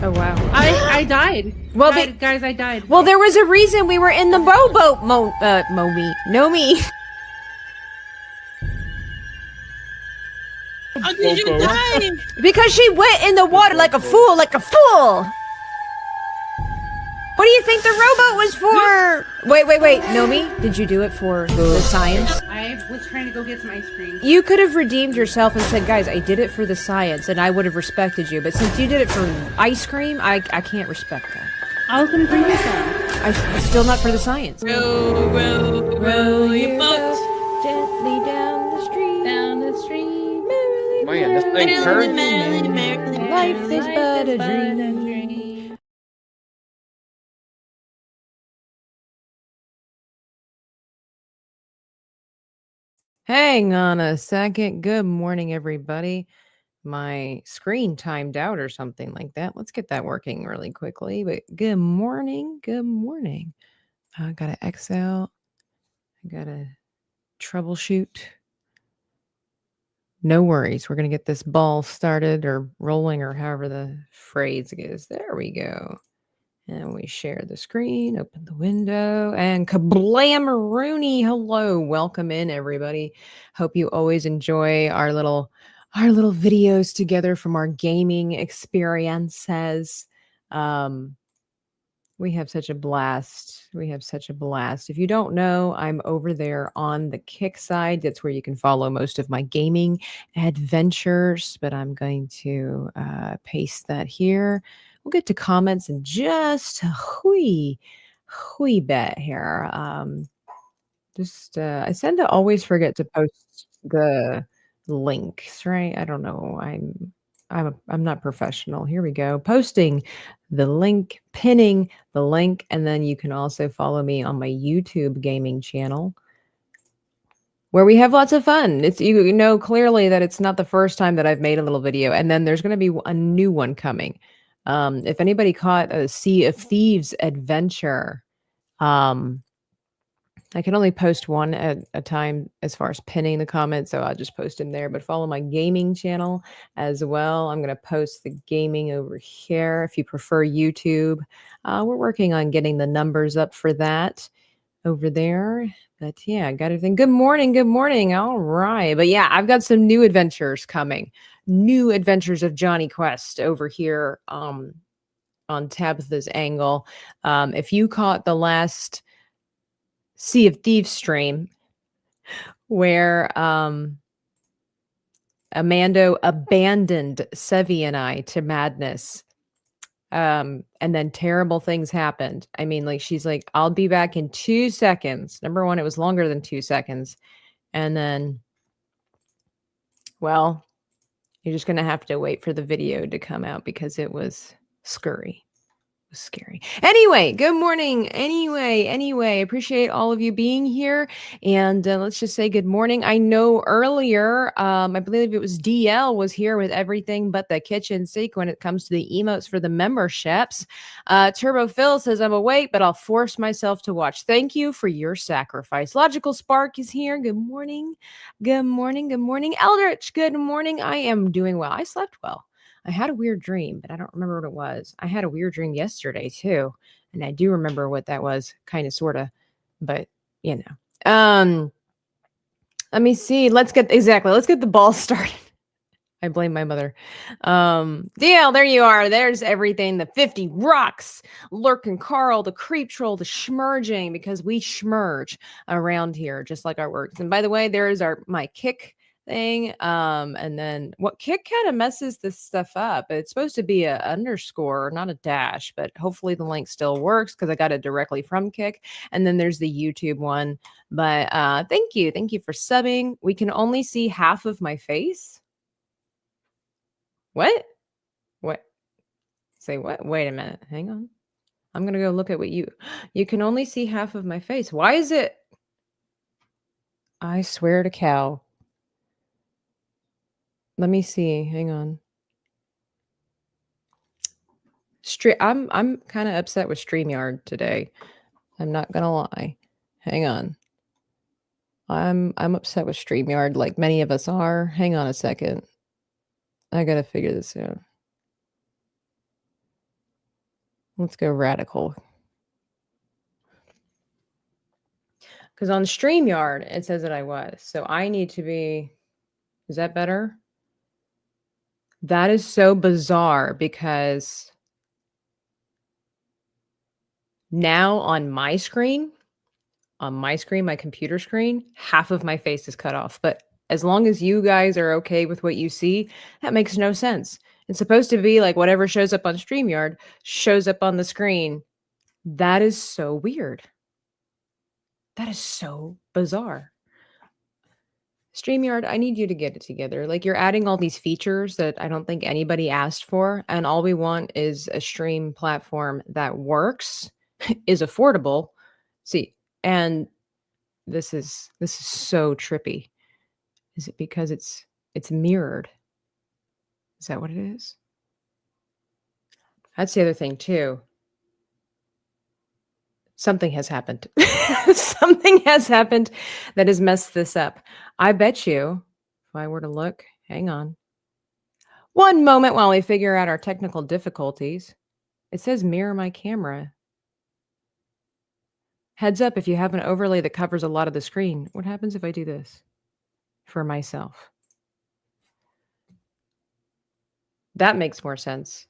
Oh, wow. I died. Well, guys, I died. Well, there was a reason we were in the rowboat, Nomi. How did you die? Because she went in the water like a fool, What do you think the rowboat was for? Wait. Nomi, did you do it for the science? I was trying to go get some ice cream. You could have redeemed yourself and said, guys, I did it for the science, and I would have respected you. But since you did it for ice cream, I can't respect that. I was going to bring you some. I'm still not for the science. Row your boat gently down the stream. Man, this thing hurts. Life is but a dream. Hang on a second. Good morning, everybody. My screen timed out or something like that. Let's get that working really quickly. But good morning. I got to X out. I got to troubleshoot. No worries. We're going to get this ball started or rolling or however the phrase goes. There we go. And we share the screen, open the window, and kablam-a-rooney. Hello. Welcome in, everybody. Hope you always enjoy our little videos together from our gaming experiences. We have such a blast. If you don't know, I'm over there on the Kick side. That's where you can follow most of my gaming adventures, but I'm going to paste that here. We'll get to comments in just a wee bit here. I tend to always forget to post the links, right? I don't know. I'm not professional. Here we go. Posting the link, pinning the link, and then you can also follow me on my YouTube gaming channel, where we have lots of fun. It's, you know, clearly that it's not the first time that I've made a little video, and then there's going to be a new one coming. If anybody caught a Sea of Thieves adventure, I can only post one at a time as far as pinning the comments, so I'll just post them there. But follow my gaming channel as well. I'm going to post the gaming over here if you prefer YouTube. We're working on getting the numbers up for that over there. But yeah, I got everything. Good morning. All right. But yeah, I've got some new adventures coming. New adventures of Johnny Quest over here on Tabitha's Angle. If you caught the last Sea of Thieves stream where Amando abandoned Sevi and I to madness, and then terrible things happened. I mean, like, she's like, I'll be back in 2 seconds. Number one, it was longer than 2 seconds. And then, well, you're just going to have to wait for the video to come out because it was scary. Was scary. Anyway, good morning. Anyway, appreciate all of you being here. And let's just say good morning. I know earlier, I believe it was DL was here with everything but the kitchen sink when it comes to the emotes for the memberships. Turbo Phil says, I'm awake, but I'll force myself to watch. Thank you for your sacrifice. Logical Spark is here. Good morning. Eldritch, good morning. I am doing well. I slept well. I had a weird dream, but I don't remember what it was. I had a weird dream yesterday too, and I do remember what that was, kind of, sort of, but you know. Let me see. Let's get the ball started. I blame my mother. DL, there you are. There's everything. The 50 rocks. Lurkin Carl, the creep troll, the schmerging, because we schmerge around here, just like our works. And by the way, there is my Kick thing. And then what Kick kind of messes this stuff up. It's supposed to be a underscore, not a dash, but hopefully the link still works because I got it directly from Kick. And then there's the YouTube one. But thank you for subbing. We can only see half of my face. What? Say what? Wait a minute. Hang on. I'm gonna go look at what you can only see half of my face. Why is it? I swear to cow. Let me see. Hang on. I'm kind of upset with StreamYard today. I'm not gonna lie. Hang on. I'm upset with StreamYard, like many of us are. Hang on a second. I gotta figure this out. Let's go radical. Because on StreamYard, it says that I was. So I need to be. Is that better? That is so bizarre because now on my screen, my computer screen, half of my face is cut off. But as long as you guys are okay with what you see, that makes no sense. It's supposed to be like whatever shows up on StreamYard shows up on the screen. That is so weird. That is so bizarre. StreamYard, I need you to get it together. Like you're adding all these features that I don't think anybody asked for, and all we want is a stream platform that works, is affordable. See, and this is so trippy. Is it because it's mirrored? Is that what it is? That's the other thing too. Something has happened. Something has happened that has messed this up. I bet you, if I were to look, hang on. One moment while we figure out our technical difficulties. It says mirror my camera. Heads up if you have an overlay that covers a lot of the screen. What happens if I do this for myself? That makes more sense.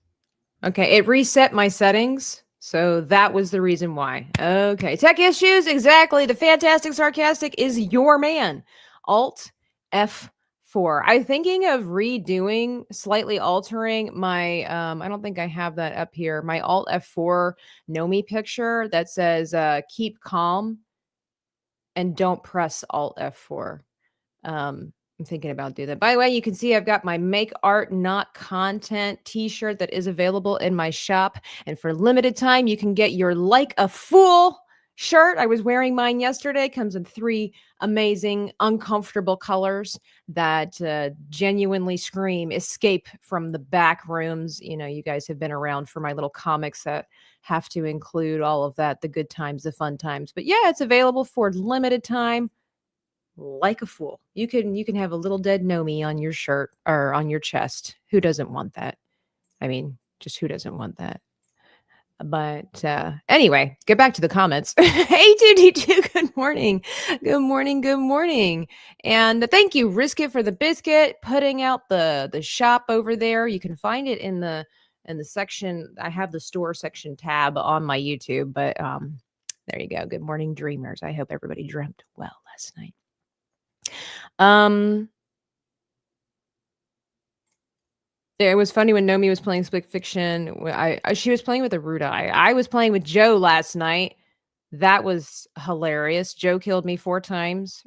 Okay, it reset my settings. So that was the reason why. Okay, tech issues, exactly. The fantastic sarcastic is your man. Alt F4. I'm thinking of redoing, slightly altering my, I don't think I have that up here, my Alt F4 Nomi picture that says keep calm and don't press Alt F4. I'm thinking about doing that. By the way, you can see I've got my Make Art Not Content t-shirt that is available in my shop. And for limited time, you can get your Like a Fool shirt. I was wearing mine yesterday. Comes in 3 amazing, uncomfortable colors that genuinely scream escape from the back rooms. You know, you guys have been around for my little comics that have to include all of that, the good times, the fun times. But yeah, it's available for limited time. Like a fool. You can have a little dead Nomi on your shirt or on your chest. Who doesn't want that? I mean, just who doesn't want that? But anyway, get back to the comments. Hey, 2D2, good morning. Good morning. Good morning. And thank you, Risk It for the Biscuit, putting out the shop over there. You can find it in the section. I have the store section tab on my YouTube, but there you go. Good morning, dreamers. I hope everybody dreamt well last night. It was funny when Nomi was playing Split Fiction. She was playing with Aruda. I was playing with Joe last night. That was hilarious. Joe killed me 4 times.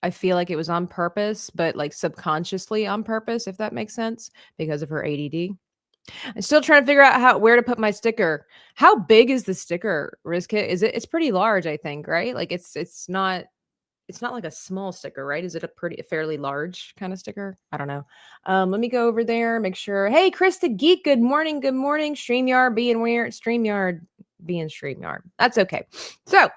I feel like it was on purpose, but like subconsciously on purpose, if that makes sense, because of her ADD. I'm still trying to figure out where to put my sticker. How big is the sticker, Rizkit? It's pretty large, I think, right? Like it's not like a small sticker, right? Is it a fairly large kind of sticker? I don't know. Let me go over there, make sure. Hey, Chris the Geek, good morning. Good morning. StreamYard being weird. StreamYard being StreamYard. That's okay. So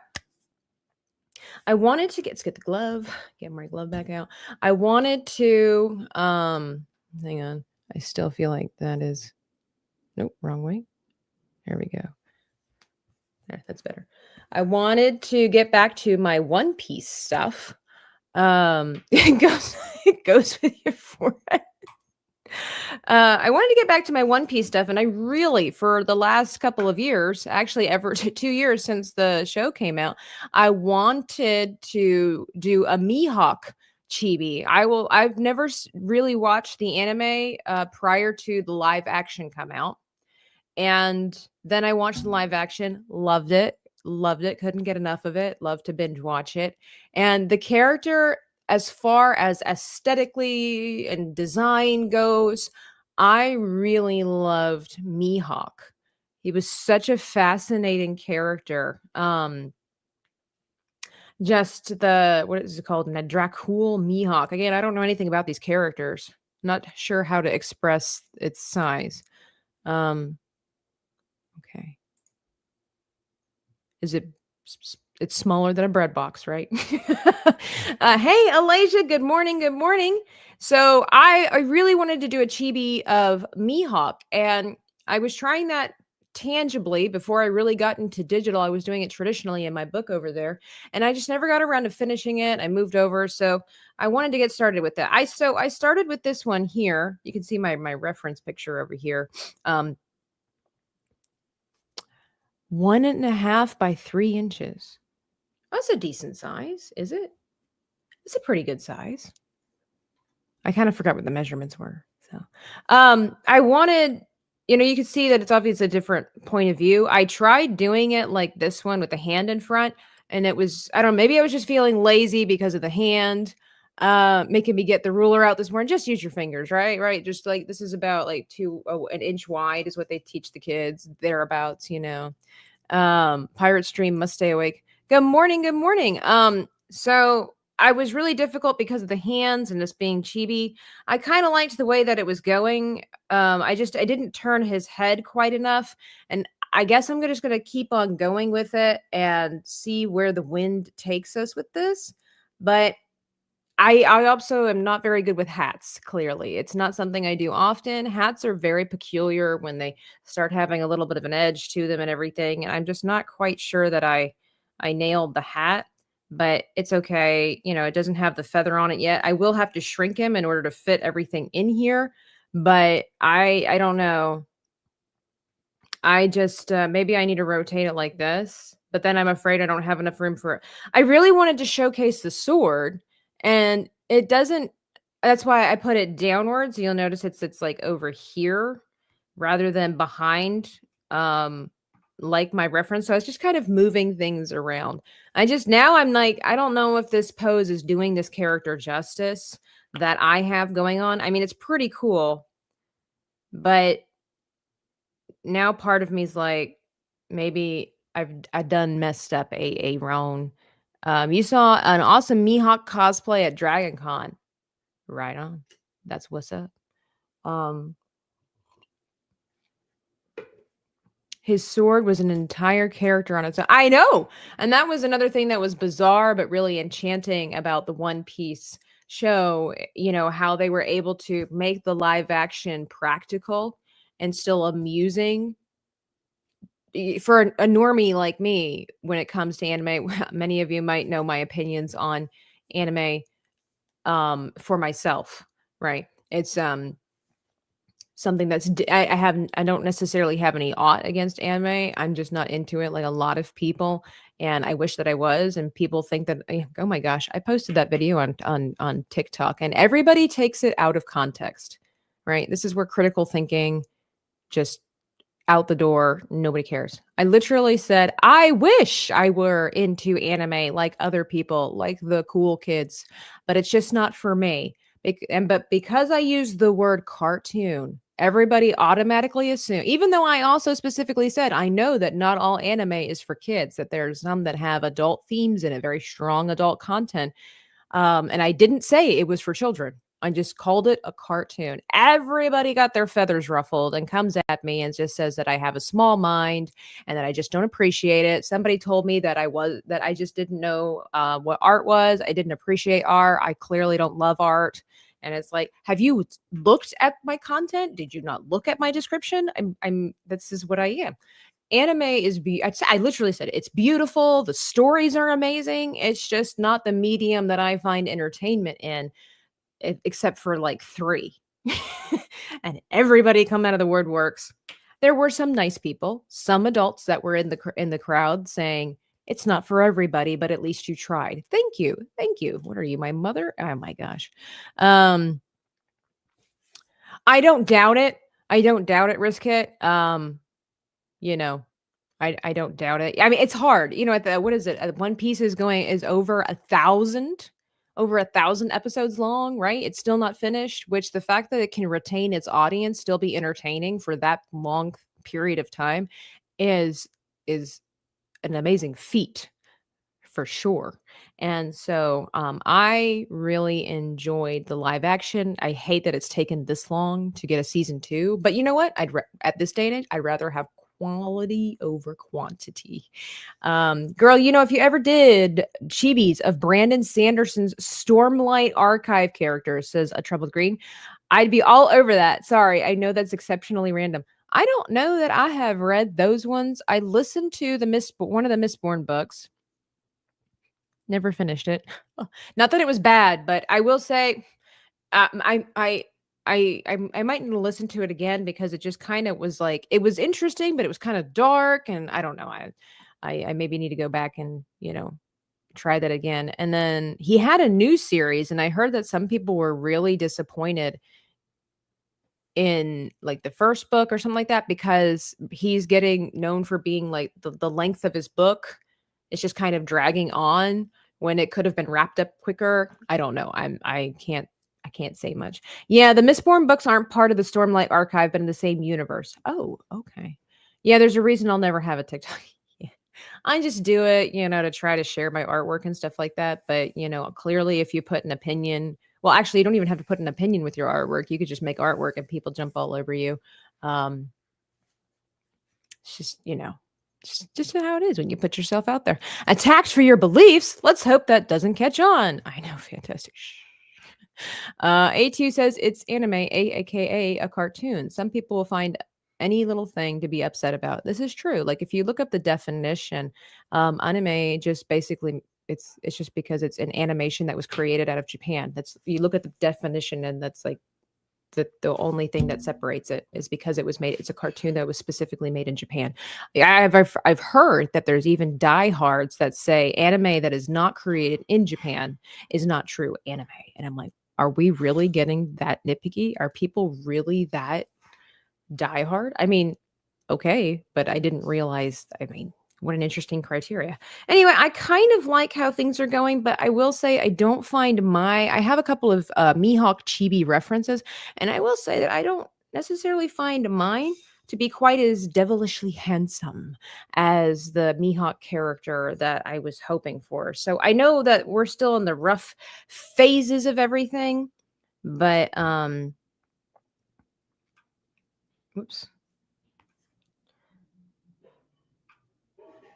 I wanted to get the glove, get my glove back out. I wanted to, hang on. I still feel like that is, nope, wrong way. There we go. There, that's better. I wanted to get back to my One Piece stuff. It goes with your forehead. I wanted to get back to my One Piece stuff, and I really, for the last couple of years, actually ever 2 years since the show came out, I wanted to do a Mihawk chibi. I've never really watched the anime prior to the live action come out. And then I watched the live action, loved it, couldn't get enough of it, loved to binge watch it. And the character, as far as aesthetically and design goes, I really loved Mihawk. He was such a fascinating character. Just what is it called? Dracul Mihawk. Again, I don't know anything about these characters. Not sure how to express its size. Okay. It's smaller than a bread box, right? Hey, Alasia, good morning. Good morning. So I really wanted to do a chibi of Mihawk, and I was trying that tangibly before I really got into digital. I was doing it traditionally in my book over there, and I just never got around to finishing it. I moved over, so I wanted to get started with that. I started with this one here. You can see my reference picture over here. 1.5 by 3 inches. That's a decent size, is it? It's a pretty good size. I kind of forgot what the measurements were. So, I wanted, you can see that it's obviously a different point of view. I tried doing it like this one with the hand in front, and it was, I don't know, maybe I was just feeling lazy because of the hand, making me get the ruler out this morning. Just use your fingers, right? Right. Just like this is about like an inch wide is what they teach the kids thereabouts. Pirate Stream must stay awake. Good morning. Good morning. So I was really difficult because of the hands and this being chibi. I kind of liked the way that it was going. I didn't turn his head quite enough. And I guess I'm just gonna keep on going with it and see where the wind takes us with this. But I also am not very good with hats, clearly. It's not something I do often. Hats are very peculiar when they start having a little bit of an edge to them and everything, and I'm just not quite sure that I nailed the hat, but it's okay. It doesn't have the feather on it yet. I will have to shrink him in order to fit everything in here, but I don't know. I just maybe I need to rotate it like this, but then I'm afraid I don't have enough room for it. I really wanted to showcase the sword, and it doesn't. That's why I put it downwards. You'll notice it's like over here rather than behind, um, like my reference. So I was just kind of moving things around. I'm like, I don't know if this pose is doing this character justice that I have going on. I mean, it's pretty cool, but now part of me is like, maybe I done messed up a wrong. You saw an awesome Mihawk cosplay at Dragon Con. Right on. That's what's up. Um, his sword was an entire character on its own. I know. And that was another thing that was bizarre but really enchanting about the One Piece show, how they were able to make the live action practical and still amusing for a normie like me when it comes to anime. Many of you might know my opinions on anime for myself, right? It's something that's I don't necessarily have any ought against anime. I'm just not into it like a lot of people, and I wish that I was. And people think that, oh my gosh, I posted that video on TikTok and everybody takes it out of context, right? This is where critical thinking just out the door. Nobody cares. I literally said, I wish I were into anime like other people, like the cool kids, but it's just not for me. But because I use the word cartoon, everybody automatically assume, even though I also specifically said, I know that not all anime is for kids, that there's some that have adult themes in it, very strong adult content. And I didn't say it was for children. I just called it a cartoon. Everybody got their feathers ruffled and comes at me and just says that I have a small mind and that I just don't appreciate it. Somebody told me that I just didn't know what art was. I didn't appreciate art. I clearly don't love art. And it's like, have you looked at my content? Did you not look at my description? This is what I am. Anime is I literally said it's beautiful. The stories are amazing. It's just not the medium that I find entertainment in, except for like 3. And everybody come out of the woodworks. There were some nice people, some adults that were in the crowd saying it's not for everybody, but at least you tried. Thank you. Thank you. What are you, my mother? Oh my gosh. I don't doubt it. I don't doubt it, Riskit. You know, I don't doubt it. I mean, it's hard. At what is it? One Piece is over 1,000 episodes long, right? It's still not finished, which the fact that it can retain its audience, still be entertaining for that long period of time is an amazing feat for sure. And so I really enjoyed the live action. I hate that it's taken this long to get a season 2, but you know what? At this day and age, I'd rather have quality over quantity. Girl, if you ever did chibis of Brandon Sanderson's Stormlight archive characters, says a troubled green, I'd be all over that. Sorry, I know that's exceptionally random. I don't know that I have read those ones. I listened to one of the Mistborn books. Never finished it. Not that it was bad, but I will say I might need to listen to it again because it just kind of was like it was interesting, but it was kind of dark, and I don't know. I maybe need to go back and try that again. And then he had a new series, and I heard that some people were really disappointed in like the first book or something like that because he's getting known for being like the length of his book is just kind of dragging on when it could have been wrapped up quicker. I don't know. I can't say much. Yeah, the Mistborn books aren't part of the Stormlight archive, but in the same universe. Oh, okay. Yeah, there's a reason I'll never have a TikTok. Yeah. I just do it, to try to share my artwork and stuff like that. But, clearly if you put an opinion, well, actually, you don't even have to put an opinion with your artwork. You could just make artwork and people jump all over you. It's just how it is when you put yourself out there. Attacked for your beliefs. Let's hope that doesn't catch on. I know, fantastic. A2 says it's anime, aka a cartoon. Some people will find any little thing to be upset about. This is true. Like if you look up the definition, anime just basically it's just because it's an animation that was created out of Japan. That's you look at the definition and that's like the only thing that separates it is because it's a cartoon that was specifically made in Japan. I've heard that there's even diehards that say anime that is not created in Japan is not true anime. And I'm like, are we really getting that nitpicky? Are people really that diehard? I mean, okay, but I didn't realize, what an interesting criteria. Anyway, I kind of like how things are going, but I will say I have a couple of Mihawk Chibi references, and I will say that I don't necessarily find mine to be quite as devilishly handsome as the Mihawk character that I was hoping for. So I know that we're still in the rough phases of everything, but oops.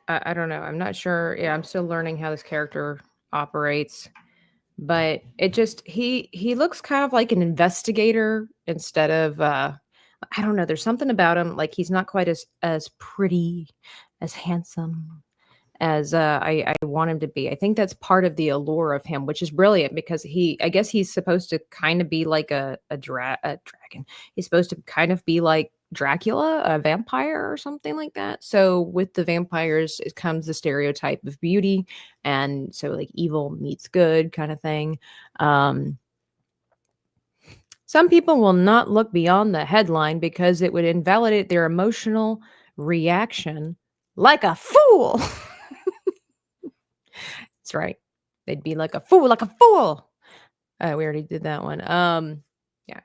I don't know. I'm not sure. Yeah, I'm still learning how this character operates, but it just he looks kind of like an investigator instead of I don't know. There's something about him like he's not quite as pretty, as handsome as I want him to be. I think that's part of the allure of him, which is brilliant because I guess he's supposed to kind of be like a dragon. He's supposed to kind of be like Dracula, a vampire or something like that. So with the vampires, it comes the stereotype of beauty, and so like evil meets good kind of thing. Some people will not look beyond the headline because it would invalidate their emotional reaction like a fool. That's right. They'd be like a fool, like a fool. We already did that one.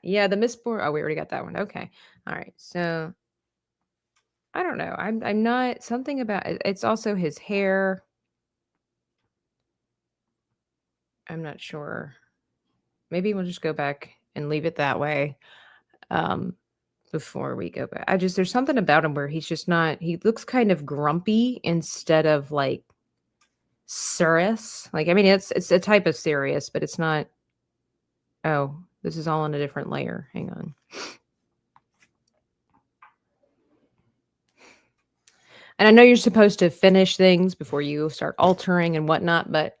Yeah, the Mistborn. Oh, we already got that one. Okay. All right. So I don't know. I'm not something about it. It's also his hair. I'm not sure. Maybe we'll just go back and leave it that way. Before we go back. There's something about him where he's just not, he looks kind of grumpy instead of like serious. Like, I mean, it's a type of serious, but it's not. Oh, this is all on a different layer. Hang on. And I know you're supposed to finish things before you start altering and whatnot, but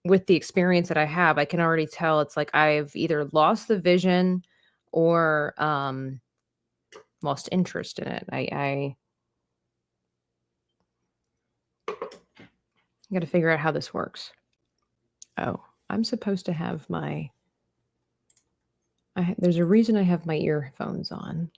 with the experience that I have, I can already tell it's like I've either lost the vision or lost interest in it. I got to figure out how this works. Oh, I'm supposed to have there's a reason I have my earphones on.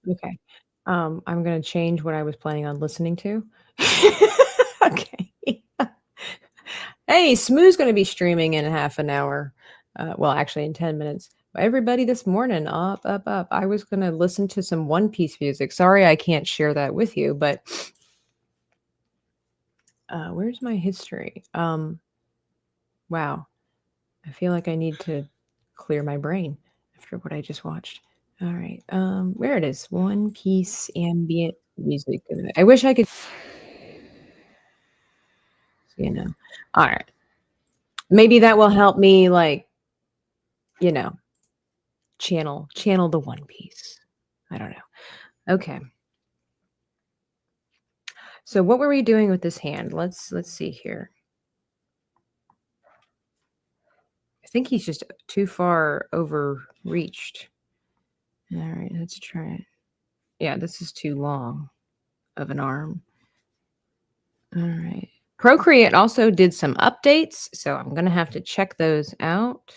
Okay. I'm gonna change what I was planning on listening to. Okay. Hey, Smooth's gonna be streaming in half an hour. Well, actually in 10 minutes. Everybody this morning, up. I was gonna listen to some One Piece music. Sorry I can't share that with you, but Where's my history? Wow. I feel like I need to clear my brain after what I just watched. All right. Where it is. One Piece ambient music. I wish I could, you know. All right. Maybe that will help me like, you know, channel the One Piece. I don't know. Okay. So what were we doing with this hand? Let's see here. I think he's just too far overreached. All right, let's try it. Yeah, this is too long of an arm. All right. Procreate also did some updates, so I'm going to have to check those out.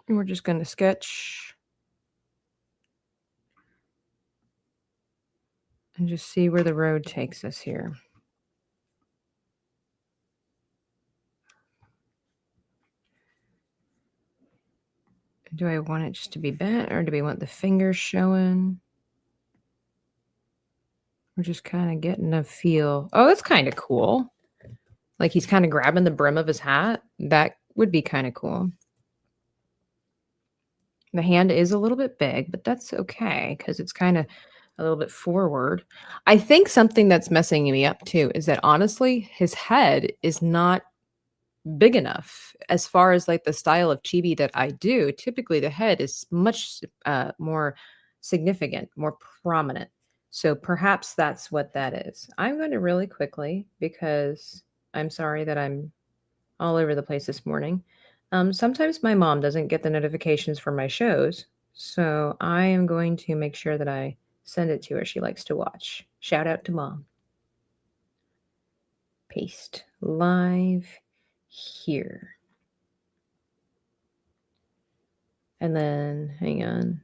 And we're just going to sketch and just see where the road takes us here. Do I want it just to be bent, or do we want the fingers showing? We're just kind of getting a feel. Oh, that's kind of cool. Like he's kind of grabbing the brim of his hat. That would be kind of cool. The hand is a little bit big, but that's okay because it's kind of a little bit forward. I think something that's messing me up too is that honestly, his head is not big enough as far as like the style of chibi that I do. Typically, the head is much more significant, more prominent. So perhaps that's what that is. I'm going to really quickly because I'm sorry that I'm all over the place this morning. Sometimes my mom doesn't get the notifications for my shows, so I am going to make sure that I send it to her. She likes to watch. Shout out to mom. Paste live here. And then, hang on.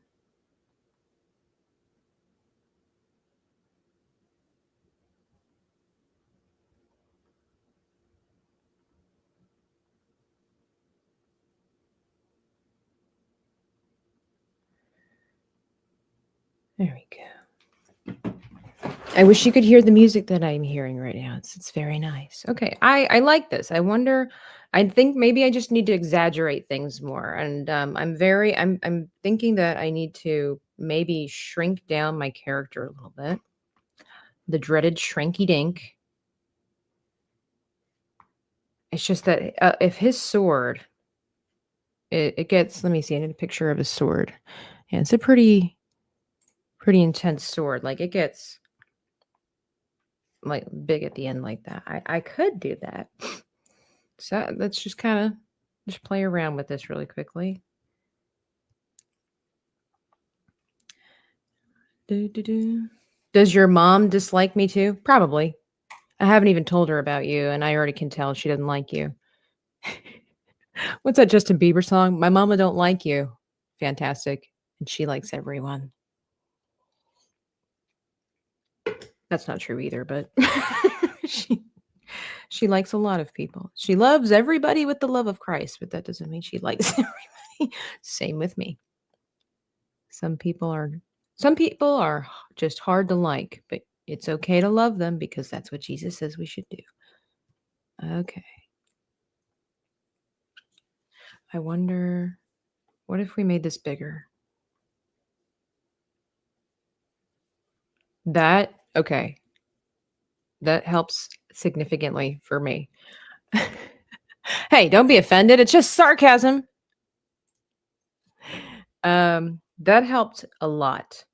There we go. I wish you could hear the music that I'm hearing right now. It's very nice. Okay, I like this. I wonder. I think maybe I just need to exaggerate things more, and I'm thinking that I need to maybe shrink down my character a little bit. The dreaded shrinky dink. It's just that if his sword, it gets. Let me see. I need a picture of his sword. Yeah, it's a pretty intense sword. Like it gets like big at the end like that. I could do that. So let's just kind of just play around with this really quickly. Does your mom dislike me too? Probably. I haven't even told her about you, and I already can tell she doesn't like you. What's that Justin Bieber song? My mama don't like you. Fantastic. And she likes everyone. That's not true either, but she she likes a lot of people. She loves everybody with the love of Christ, but that doesn't mean she likes everybody. Same with me. Some people are just hard to like, but it's okay to love them because that's what Jesus says we should do. Okay. I wonder, what if we made this bigger? Okay. That helps significantly for me. Hey, don't be offended. It's just sarcasm. That helped a lot.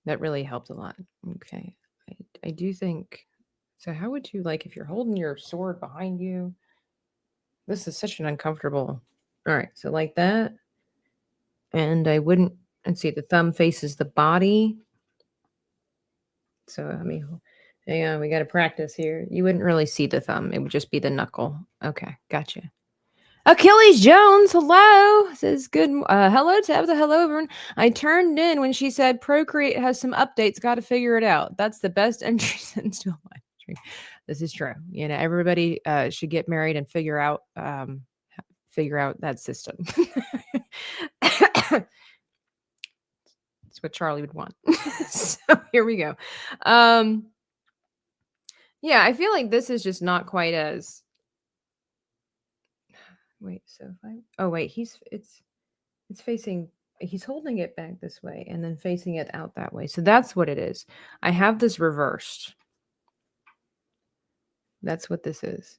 That really helped a lot. Okay. I do think so. How would you like if you're holding your sword behind you? This is such an uncomfortable. All right. So like that. And I wouldn't, and see the thumb faces the body. So, I mean, hang on, we got to practice here. You wouldn't really see the thumb. It would just be the knuckle. Okay. Gotcha. Achilles Jones, hello. Says good. Hello, Tabitha. Hello, everyone. I turned in when she said Procreate has some updates. Got to figure it out. That's the best entry sentence to my stream. This is true. You know, everybody should get married and figure out that system. It's what Charlie would want. So here we go. Um, yeah, I feel like this is just not quite as. Wait, so if I. Oh wait, it's facing. He's holding it back this way and then facing it out that way. So that's what it is. I have this reversed. That's what this is.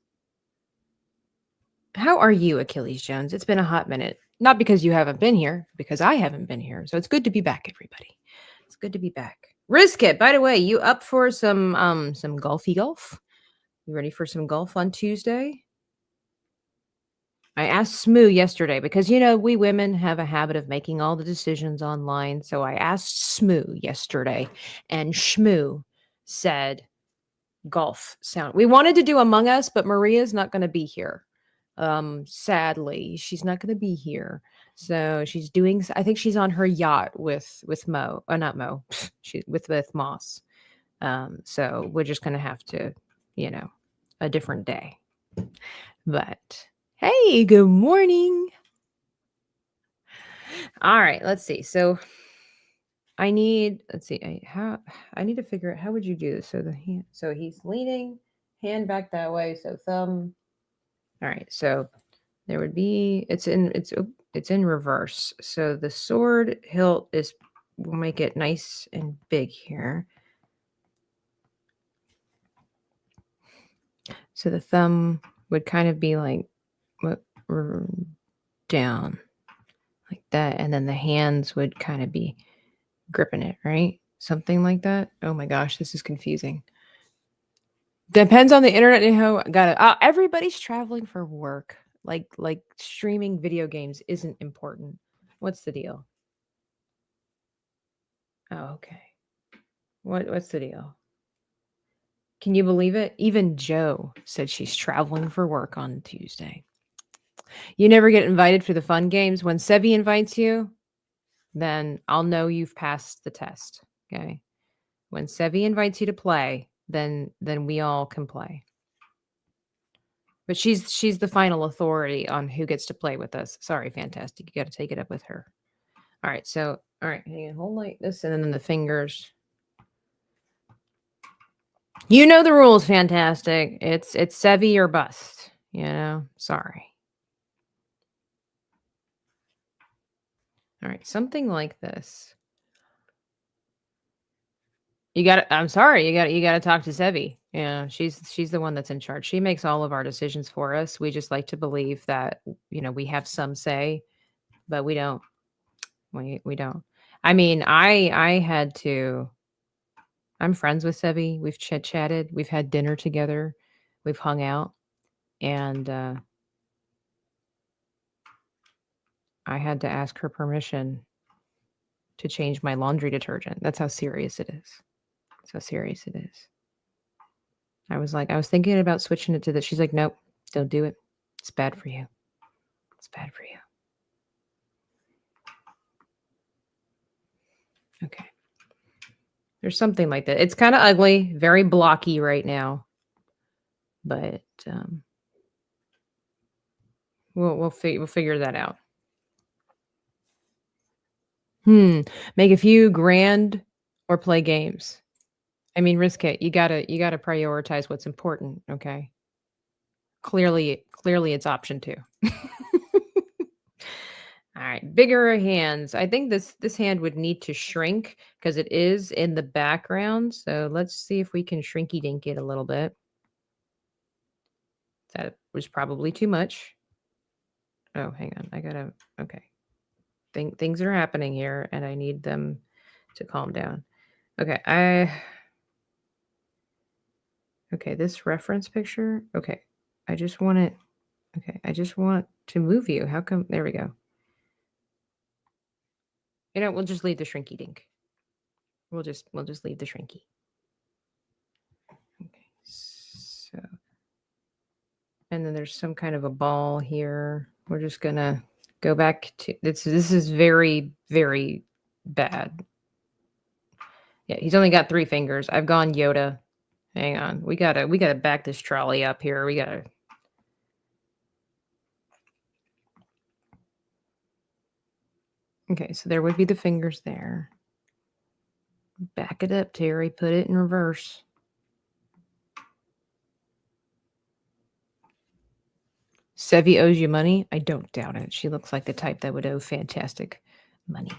How are you, Achilles Jones? It's been a hot minute. Not because you haven't been here, because I haven't been here. So it's good to be back, everybody. It's good to be back. Rizkit, by the way, you up for some golfy golf? You ready for some golf on Tuesday? I asked Smoo yesterday because we women have a habit of making all the decisions online. So I asked Smoo yesterday, and Shmoo said golf sound. We wanted to do Among Us, but Maria's not going to be here. Sadly, she's not going to be here. So she's doing. I think she's on her yacht with Mo. Not Mo. She with Moss. So we're just going to have to, a different day. But hey, good morning. All right, let's see. So I need. Let's see. I need to figure out how would you do this. So the hand. So he's leaning, hand back that way. So thumb. All right. So there would be. It's in reverse. So the sword hilt is. We'll make it nice and big here. So the thumb would kind of be like down like that. And then the hands would kind of be gripping it, right? Something like that. Oh my gosh, this is confusing. Depends on the internet and how got it. Everybody's traveling for work. Like streaming video games isn't important. What's the deal? Oh, okay. What's the deal? Can you believe it? Even Joe said she's traveling for work on Tuesday. You never get invited for the fun games. When Sevi invites you, then I'll know you've passed the test. Okay. When Sevi invites you to play, then we all can play. But she's the final authority on who gets to play with us. Sorry, Fantastic. You got to take it up with her. All right. So, all right. Hang on. Hold like this, and then the fingers. You know the rules, Fantastic. It's Sevi or bust. Sorry. All right. Something like this. I'm sorry. You got to talk to Sevi. Yeah, she's the one that's in charge. She makes all of our decisions for us. We just like to believe that, we have some say, but we don't. We don't. I mean, I had to. I'm friends with Sevi. We've chatted. We've had dinner together. We've hung out, and I had to ask her permission to change my laundry detergent. That's how serious it is. That's how serious it is. I was thinking about switching it to this. She's like, nope, don't do it. It's bad for you. It's bad for you. Okay. There's something like that. It's kind of ugly, very blocky right now. But we'll figure that out. Make a few grand or play games. I mean, risk it. You gotta prioritize what's important, okay? Clearly it's option 2. All right, bigger hands. I think this hand would need to shrink because it is in the background. So let's see if we can shrinky dink it a little bit. That was probably too much. Oh, hang on. Okay. Things are happening here and I need them to calm down. Okay, okay, this reference picture. Okay. I just want to move you. How come? There we go. We'll just leave the shrinky dink. We'll just leave the shrinky. Okay. So, and then there's some kind of a ball here. We're just gonna go back to this. This is very, very bad. Yeah, he's only got 3 fingers. I've gone Yoda. Hang on. We gotta back this trolley up here. We gotta. Okay, so there would be the fingers there. Back it up, Terry. Put it in reverse. Sevi owes you money? I don't doubt it. She looks like the type that would owe fantastic money.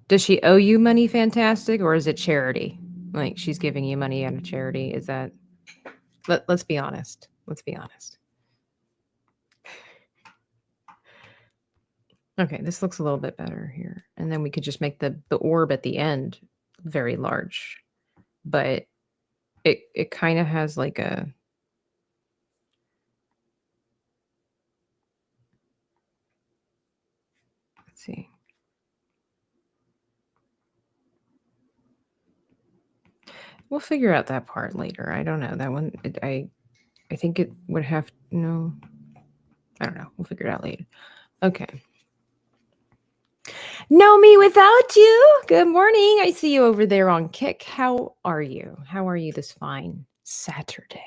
Does she owe you money, fantastic, or is it charity? Like she's giving you money out of charity? Is that? Let's be honest. Let's be honest. Okay, this looks a little bit better here, and then we could just make the orb at the end very large, but it kind of has like a. Let's see. We'll figure out that part later. I don't know that one. I think it would have no. I don't know. We'll figure it out later. Okay. Know me without you. Good morning. I see you over there on Kick. How are you? How are you this fine Saturday?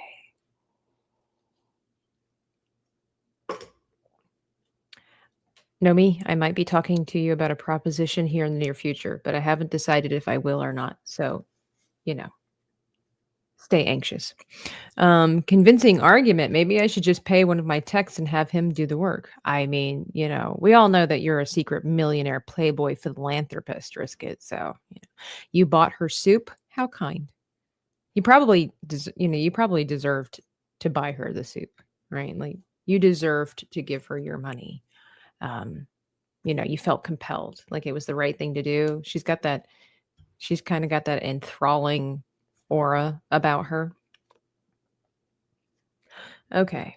Know me, I might be talking to you about a proposition here in the near future, but I haven't decided if I will or not. So, stay anxious. Convincing argument. Maybe I should just pay one of my techs and have him do the work. I mean, we all know that you're a secret millionaire playboy philanthropist, Risket. So, you bought her soup. How kind. You probably, you probably deserved to buy her the soup, right? Like you deserved to give her your money. You felt compelled, like it was the right thing to do. She's kind of got that enthralling aura about her. Okay.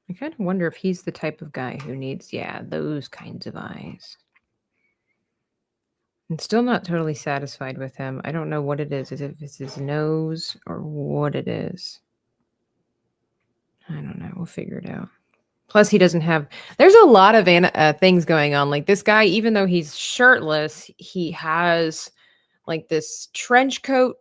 I kind of wonder if he's the type of guy who needs, those kinds of eyes. I'm still not totally satisfied with him. I don't know what it is. If it's his nose or what it is. I don't know. We'll figure it out. Plus, he doesn't have. There's a lot of things going on. Like this guy, even though he's shirtless, he has like this trench coat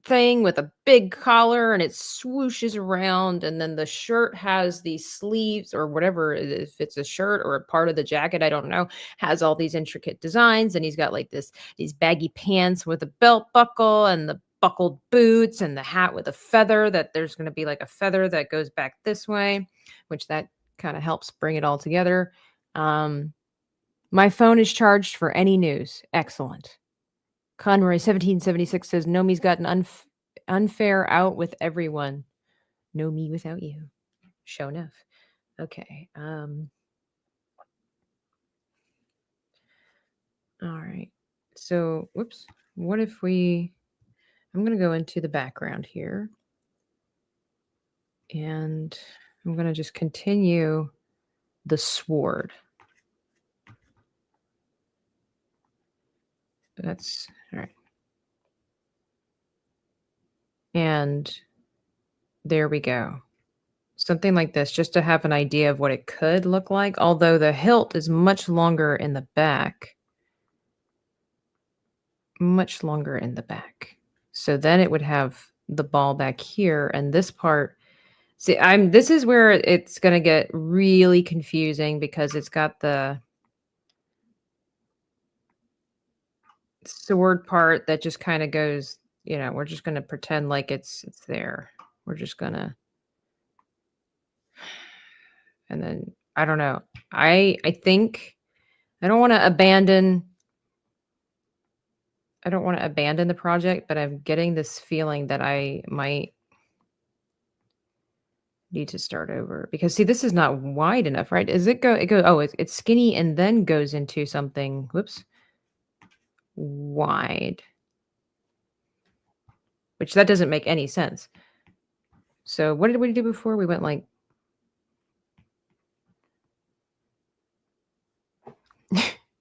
thing with a big collar, and it swooshes around. And then the shirt has these sleeves or whatever. If it's a shirt or a part of the jacket, I don't know. Has all these intricate designs, and he's got like these baggy pants with a belt buckle and the buckled boots and the hat with a feather. That there's going to be like a feather that goes back this way, which that kind of helps bring it all together. My phone is charged for any news. Excellent. Conroy 1776 says, Nomi's got an unfair out with everyone. No me without you. Show enough. Okay. All right. So, whoops. What if I'm going to go into the background here. And I'm going to just continue the sword. That's all right. And there we go. Something like this, just to have an idea of what it could look like. Although the hilt is much longer in the back. Much longer in the back. So then it would have the ball back here. And this part, see, this is where it's going to get really confusing because it's got the sword part that just kind of goes, we're just going to pretend like it's there. We're just going to, and then I don't know. I think I don't want to abandon the project, but I'm getting this feeling that I might need to start over because see, this is not wide enough, right? It's skinny and then goes into something, wide, which that doesn't make any sense. So what did we do before? We went like,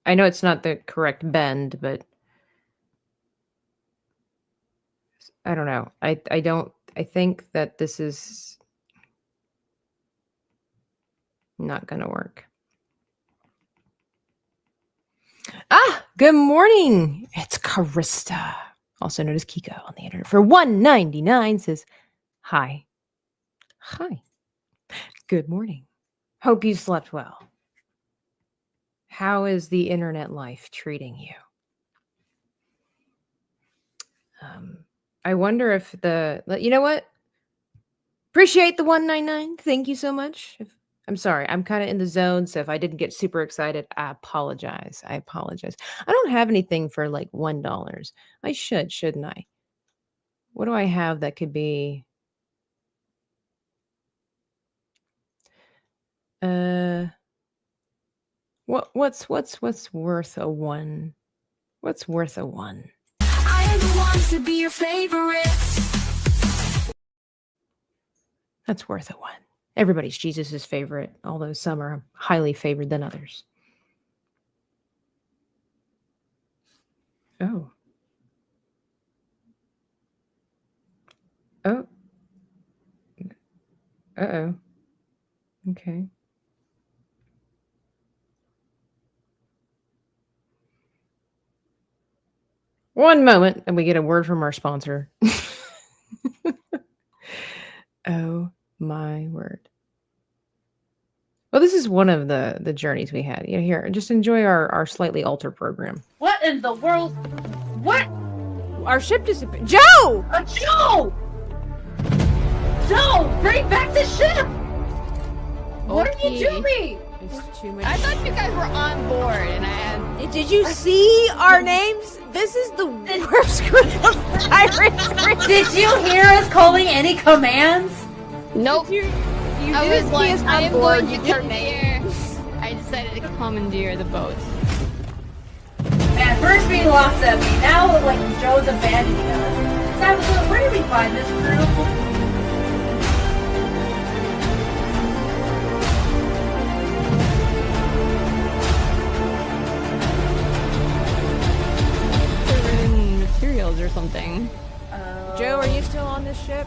I know it's not the correct bend, but I don't know. I think that this is not going to work. Good morning. It's Karista, also known as Kiko on the internet for 199 says, hi. Hi. Good morning. Hope you slept well. How is the internet life treating you? I wonder if you know what? Appreciate the 199. Thank you so much. I'm sorry, I'm kind of in the zone, so if I didn't get super excited, I apologize. I apologize. I don't have anything for like $1. I should, shouldn't I? What do I have that could be uh what's worth a 1? What's worth a 1? I want to be your favorite. That's worth a 1. Everybody's Jesus's favorite, although some are highly favored than others. Oh. Oh. Uh-oh. Okay. One moment, and we get a word from our sponsor. Oh my word. Well, this is one of the journeys we had. You know, here, just enjoy our slightly altered program. What in the world? What? Our ship disappeared. Joe! Joe! Joe, bring back the ship! What are you doing? It's too much. I thought you guys were on board, and I had. Did you see our names? This is the worst group of pirates. Did you hear us calling any commands? Nope. You I didn't was like, see us I on am board. going You to didn't. commandeer. I decided to commandeer the boat. Man, first we lost them, now like Joe's abandoning us. Tabitha, where did we find this crew? They're in materials or something. Joe, are you still on this ship?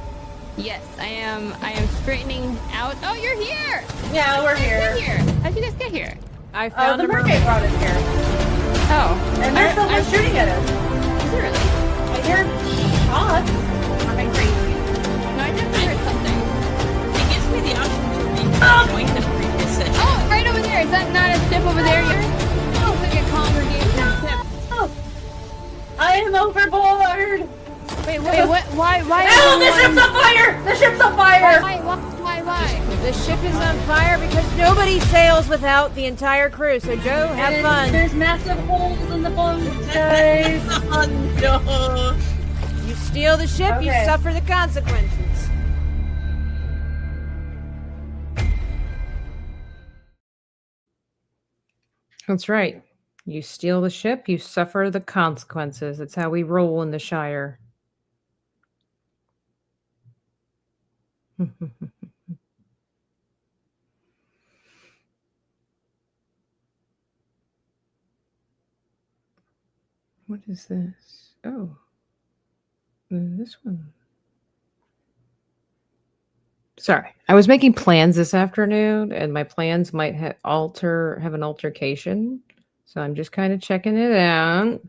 Yes, I am. I am straightening out. Oh, you're here! Yeah, we're Get here. here! How'd you guys get here? I found The a mermaid brought us here. Oh, And they're still I shooting at us. is it really? I hear shots. Am I crazy? No, I definitely heard something. It gives me the option to rejoin the previous session. Oh, right over there. Is that not a ship over there? Oh, it's like a congregation ship. Oh, I am overboard. Wait, what? Why? Oh, the ship's on fire! The ship's on fire! Why? The ship is on fire because nobody sails without the entire crew. So Joe, have And fun. There's massive holes in the boat, guys. Oh no! You steal the ship, you Okay. suffer the consequences. That's right. You steal the ship, you suffer the consequences. That's how we roll in the Shire. What is this? Oh, this one. Sorry, I was making plans this afternoon, and my plans might have an altercation. So I'm just kind of checking it out.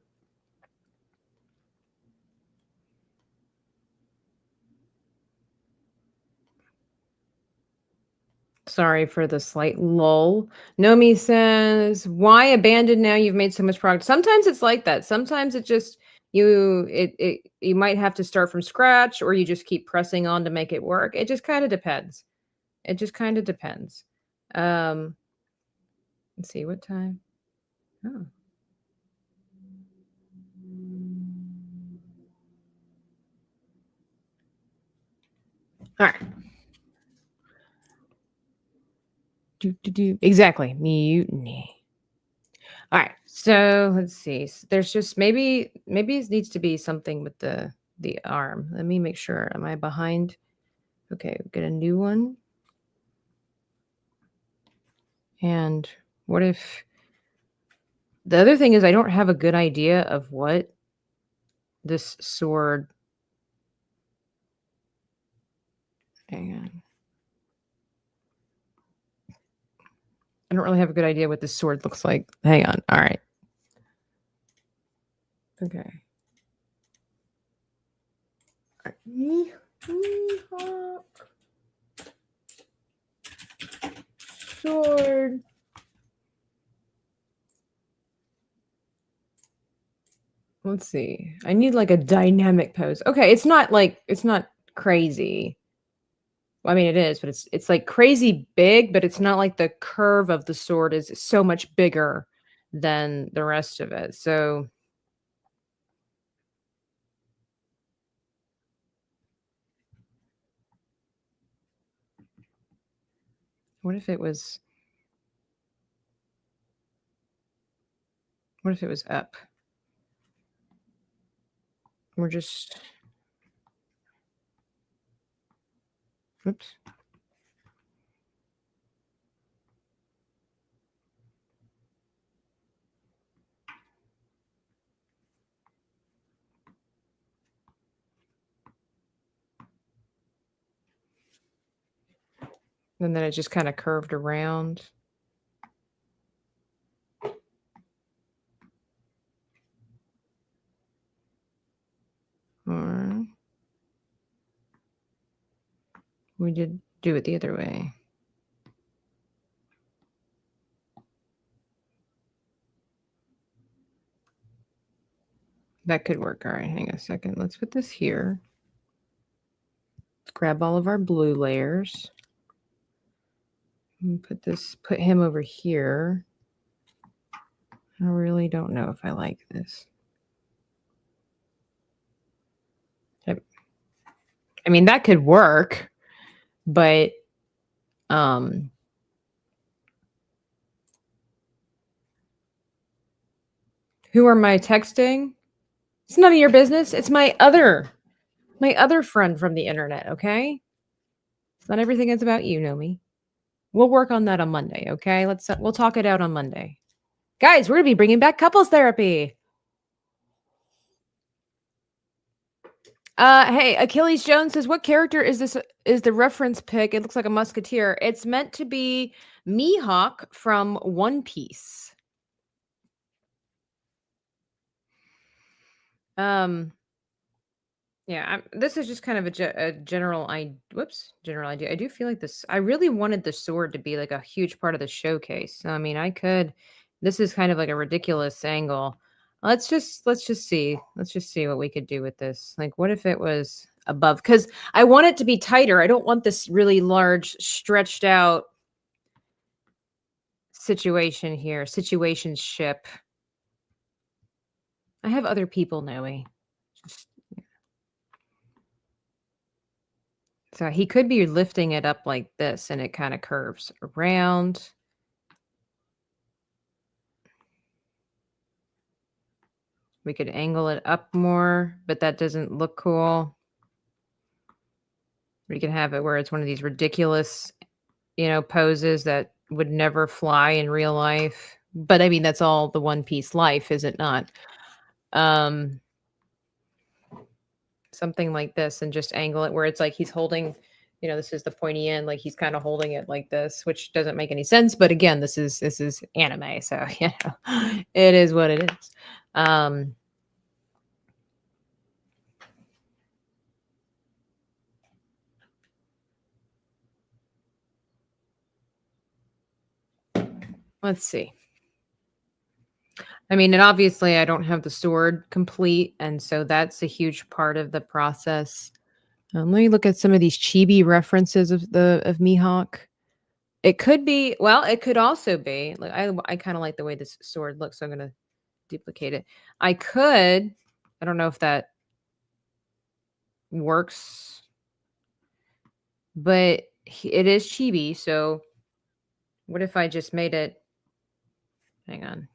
Sorry for the slight lull. Nomi says, "Why abandon now? You've made so much progress." Sometimes it's like that. Sometimes it just you might have to start from scratch, or you just keep pressing on to make it work. It just kind of depends. It just kind of depends. Let's see what time. Oh. All right. Exactly. Mutiny. All right. So let's see. There's just maybe it needs to be something with the arm. Let me make sure. Am I behind? Okay, get a new one. And what if the other thing is I don't have a good idea of what this sword. Hang on. I don't really have a good idea what this sword looks like. Hang on. All right. Okay. All right. sword. Let's see. I need like a dynamic pose. Okay, it's not crazy. Well, I mean, it is, but it's like crazy big, but it's not like the curve of the sword is so much bigger than the rest of it. So what if it was up? We're just oops. And then it just kind of curved around. Or we did do it the other way. That could work. All right, hang on a second. Let's put this here. Let's grab all of our blue layers. And put him over here. I really don't know if I like this. I mean, that could work, but who am I texting? It's none of your business. It's my other friend from the internet, okay? It's not everything is about you, Nomi. We'll work on that on Monday, okay? We'll talk it out on Monday. Guys, we're going to be bringing back couples therapy. Hey, Achilles Jones says, what character is this? Is the reference pic? It looks like a musketeer. It's meant to be Mihawk from One Piece. Yeah, this is just kind of a general general idea. I do feel like this. I really wanted the sword to be like a huge part of the showcase. So, I mean, this is kind of like a ridiculous angle. Let's just see. Let's just see what we could do with this. Like, what if it was above? Because I want it to be tighter. I don't want this really large, stretched out situation here. Situationship. I have other people, Noe. So he could be lifting it up like this and it kind of curves around. We could angle it up more, but that doesn't look cool. We can have it where it's one of these ridiculous, poses that would never fly in real life. But I mean, that's all the One Piece life, is it not? Something like this, and just angle it where it's like he's holding, this is the pointy end, like he's kind of holding it like this, which doesn't make any sense. But again, this is anime, so it is what it is. Let's see. I mean, and obviously I don't have the sword complete, and so that's a huge part of the process. Let me look at some of these chibi references of Mihawk. It could be, well, it could also be, like, I kind of like the way this sword looks, so I'm going to duplicate it. I don't know if that works, but it is chibi, so what if I just made it, hang on.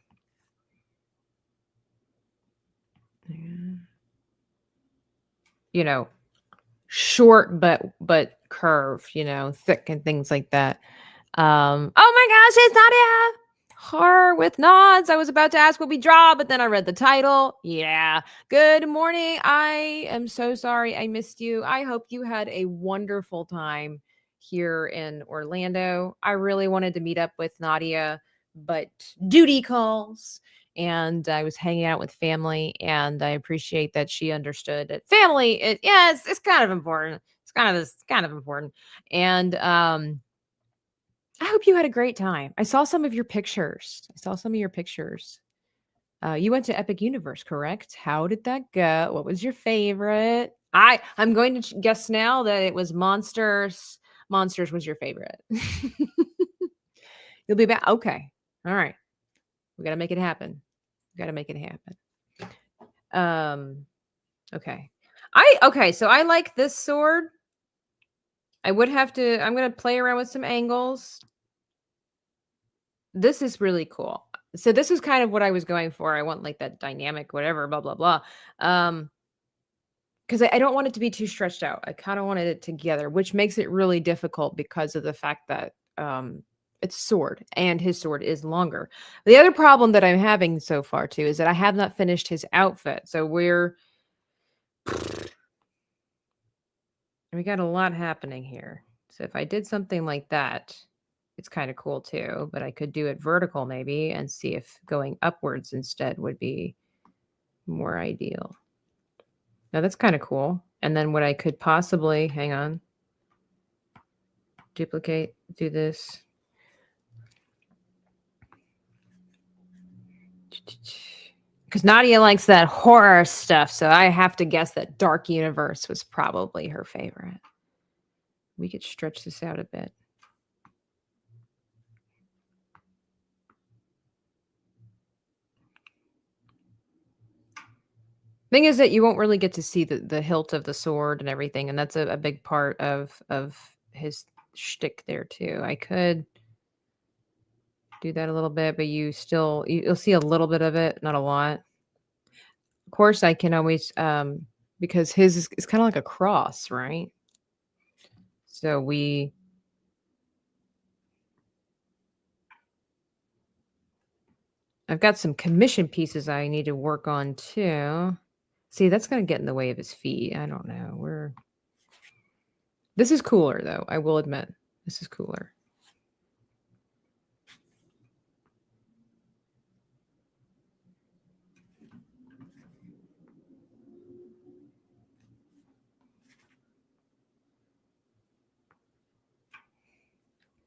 Short but curved, thick and things like that. Oh my gosh, it's Nadia! Her with nods. I was about to ask what we draw, but then I read the title. Yeah. Good morning. I am so sorry I missed you. I hope you had a wonderful time here in Orlando. I really wanted to meet up with Nadia, but duty calls. And I was hanging out with family, and I appreciate that she understood that family. It's kind of important. It's kind of important. And I hope you had a great time. I saw some of your pictures. You went to Epic Universe, correct? How did that go? What was your favorite? I'm going to guess now that it was Monsters. Monsters was your favorite. You'll be back. Okay. All right. We got to make it happen. Okay. Okay, so I like this sword. I'm going to play around with some angles. This is really cool. So this is kind of what I was going for. I want like that dynamic, whatever, blah, blah, blah. Because I don't want it to be too stretched out. I kind of wanted it together, which makes it really difficult because of the fact that it's a sword and his sword is longer. The other problem that I'm having so far too is that I have not finished his outfit. So we got a lot happening here. So if I did something like that, it's kind of cool too, but I could do it vertical maybe and see if going upwards instead would be more ideal. Now that's kind of cool. And then what I could possibly, hang on, duplicate, do this. Because Nadia likes that horror stuff, so I have to guess that Dark Universe was probably her favorite. We could stretch this out a bit. Thing is that you won't really get to see the hilt of the sword and everything, and that's a big part of his shtick there too. I could do that a little bit, but you'll see a little bit of it, not a lot. Of course, I can always because his is kind of like a cross, right? So I've got some commission pieces I need to work on too. See, that's going to get in the way of his feet. I don't know. This is cooler though. I will admit, this is cooler.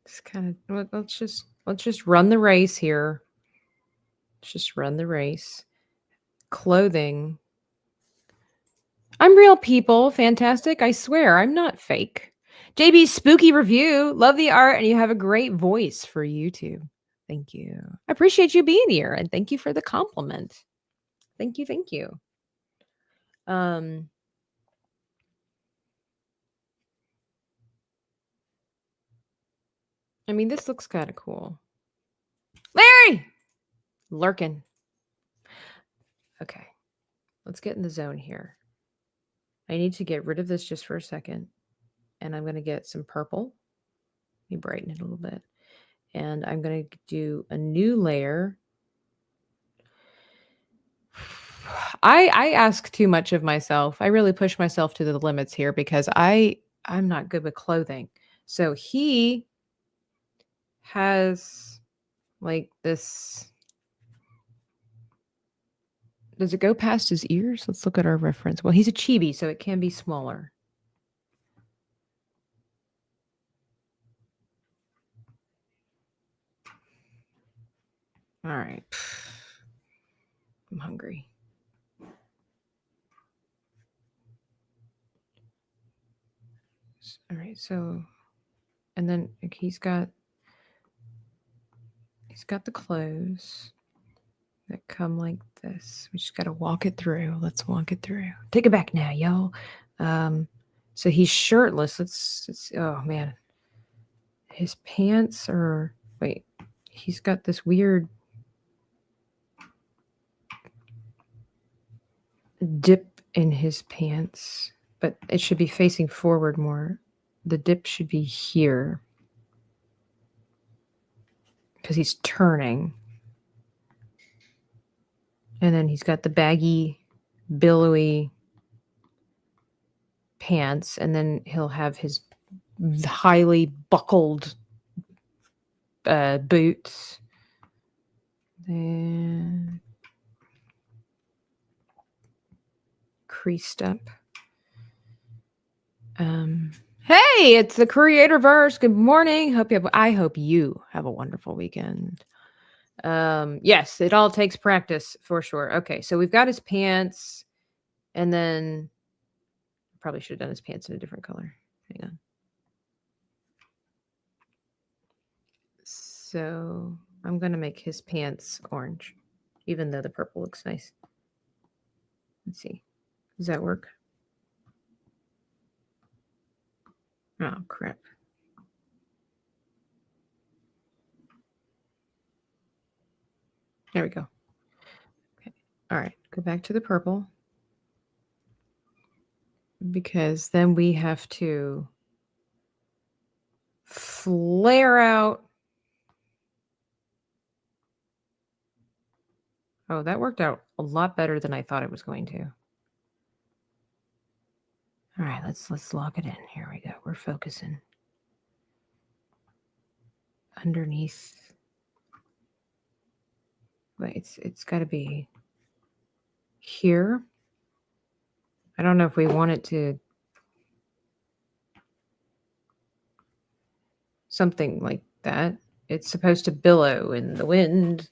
It's kind of let's just run the race here. Let's just run the race. Clothing. I'm real people. Fantastic. I swear, I'm not fake. JB's spooky review. Love the art, and you have a great voice for YouTube. Thank you. I appreciate you being here, and thank you for the compliment. Thank you. Thank you. I mean, this looks kind of cool. Larry! Lurking. Okay. Let's get in the zone here. I need to get rid of this just for a second. And I'm going to get some purple. Let me brighten it a little bit. And I'm going to do a new layer. I ask too much of myself. I really push myself to the limits here because I'm not good with clothing. So he has like this. Does it go past his ears? Let's look at our reference. Well, he's a chibi, so it can be smaller. All right. I'm hungry. All right, so, and then he's got the clothes that come like this. We just got to walk it through. Let's walk it through. Take it back now, y'all. So he's shirtless. Let's oh man. His pants are, wait, he's got this weird dip in his pants, but it should be facing forward more. The dip should be here because he's turning. And then he's got the baggy, billowy pants, and then he'll have his highly buckled boots. And creased up Hey, it's the Creatorverse. Good morning. I hope you have a wonderful weekend. Yes, it all takes practice for sure. Okay, so we've got his pants, and then probably should have done his pants in a different color. Hang on. So I'm gonna make his pants orange, even though the purple looks nice. Let's see. Does that work? Oh crap. There we go. Okay. All right. Go back to the purple. Because then we have to flare out. Oh, that worked out a lot better than I thought it was going to. All right, let's lock it in. Here we go. We're focusing. Underneath. Wait, it's got to be here. I don't know if we want it to something like that. It's supposed to billow in the wind.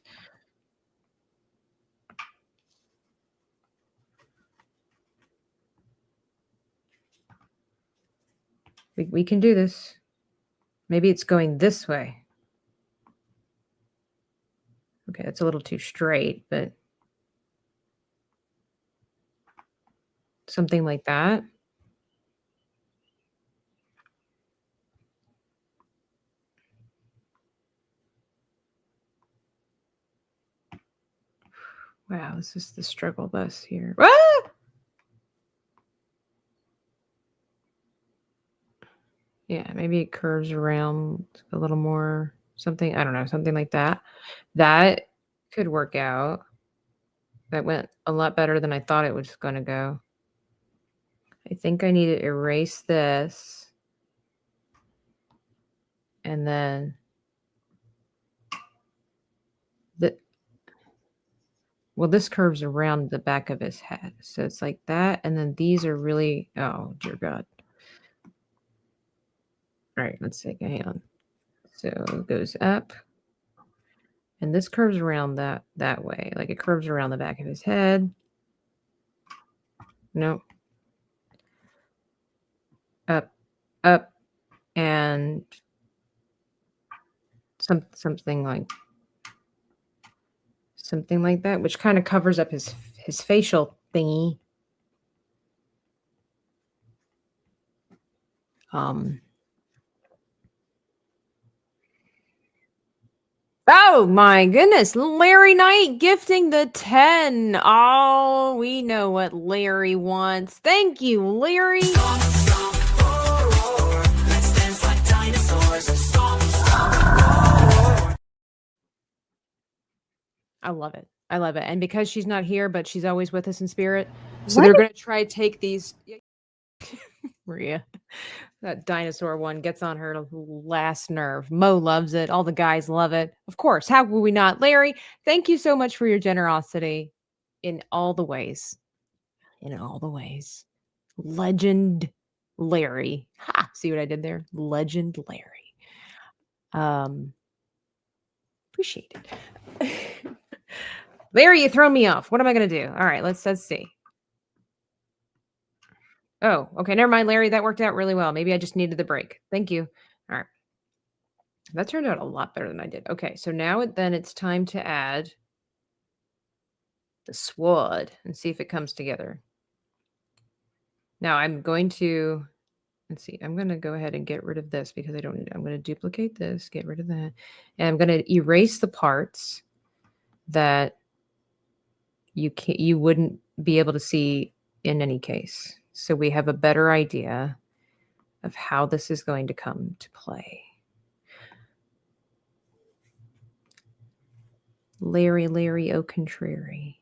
We can do this. Maybe it's going this way. Okay, that's a little too straight, but something like that. Wow, this is the struggle bus here. Ah! Yeah, maybe it curves around a little more, something, I don't know, something like that. That could work out. That went a lot better than I thought it was going to go. I think I need to erase this. And then well, this curves around the back of his head. So it's like that. And then these are really, oh, dear God. All right, let's take a hang on. So it goes up. And this curves around that way. Like it curves around the back of his head. Nope. Up, and something like that, which kind of covers up his facial thingy. Oh my goodness, Larry Knight gifting the 10. Oh, we know what Larry wants. Thank you, Larry. I love it. I love it. And because she's not here, but she's always with us in spirit. So they're going to try to take these. Maria, that dinosaur one gets on her last nerve. Mo loves it. All the guys love it. Of course. How will we not? Larry, thank you so much for your generosity in all the ways. In all the ways. Legend Larry. Ha! See what I did there? Legend Larry. Appreciate it. Larry, you throw me off. What am I going to do? All right, let's see. Oh, okay. Never mind, Larry. That worked out really well. Maybe I just needed the break. Thank you. All right. That turned out a lot better than I did. Okay, so now then it's time to add the sword and see if it comes together. Now I'm going to, let's see, I'm going to go ahead and get rid of this because I don't need, I'm going to duplicate this, get rid of that. And I'm going to erase the parts that you wouldn't be able to see in any case. So we have a better idea of how this is going to come to play. Larry, oh contrary.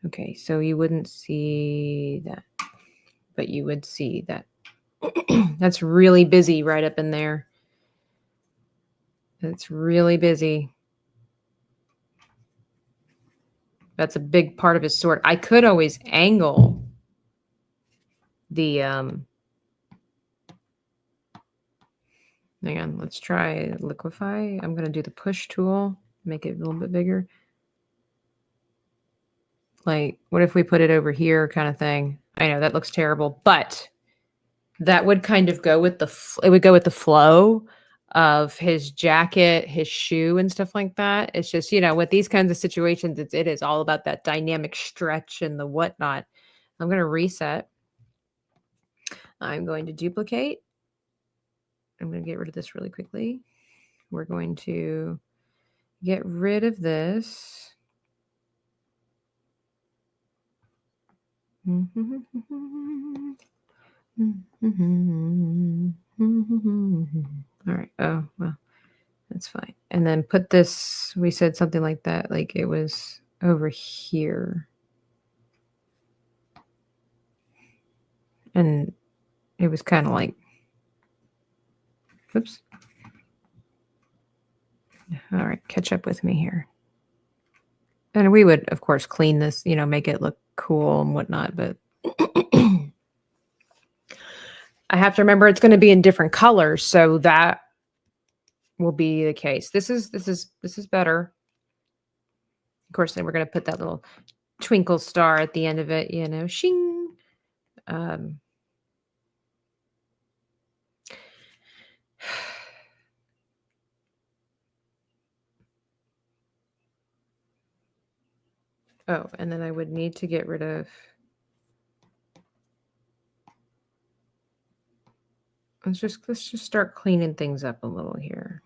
Okay, so you wouldn't see that, but you would see that. That's really busy right up in there. That's really busy. That's a big part of his sword. I could always angle the Hang on, let's try liquefy. I'm going to do the push tool, make it a little bit bigger. Like, what if we put it over here kind of thing? I know that looks terrible, but that would kind of go with it would go with the flow of his jacket, his shoe, and stuff like that. It's just, with these kinds of situations, it is all about that dynamic stretch and the whatnot. I'm going to reset. I'm going to duplicate. I'm going to get rid of this really quickly. We're going to get rid of this. All right. Oh, well, that's fine. And then put this, we said something like that, like it was over here. And it was kind of like, oops. All right, catch up with me here. And we would, of course, clean this, make it look cool and whatnot, but I have to remember it's going to be in different colors, so that will be the case. This is better. Of course, then we're going to put that little twinkle star at the end of it, shing. Oh, and then I would need to get rid of. Let's just start cleaning things up a little here.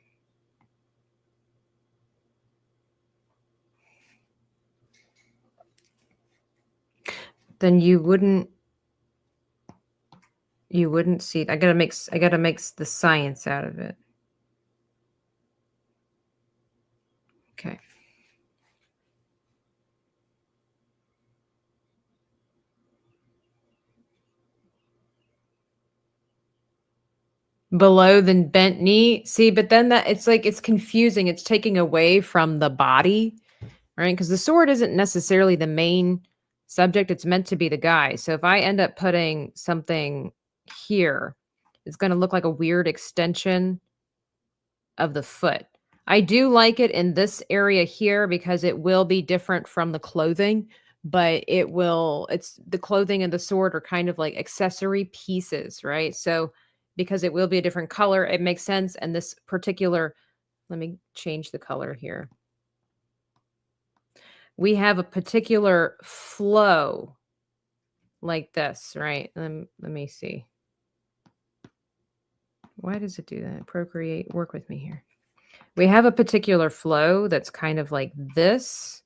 Then you wouldn't see. I gotta make the science out of it. Okay. Below the bent knee. See, but then it's confusing. It's taking away from the body, right? Because the sword isn't necessarily the main subject. It's meant to be the guy. So if I end up putting something here, it's going to look like a weird extension of the foot. I do like it in this area here because it will be different from the clothing, but it's the clothing and the sword are kind of like accessory pieces, right? So because it will be a different color, it makes sense. And this particular, let me change the color here. We have a particular flow like this, right? Let me see. Why does it do that? Procreate, work with me here. We have a particular flow that's kind of like this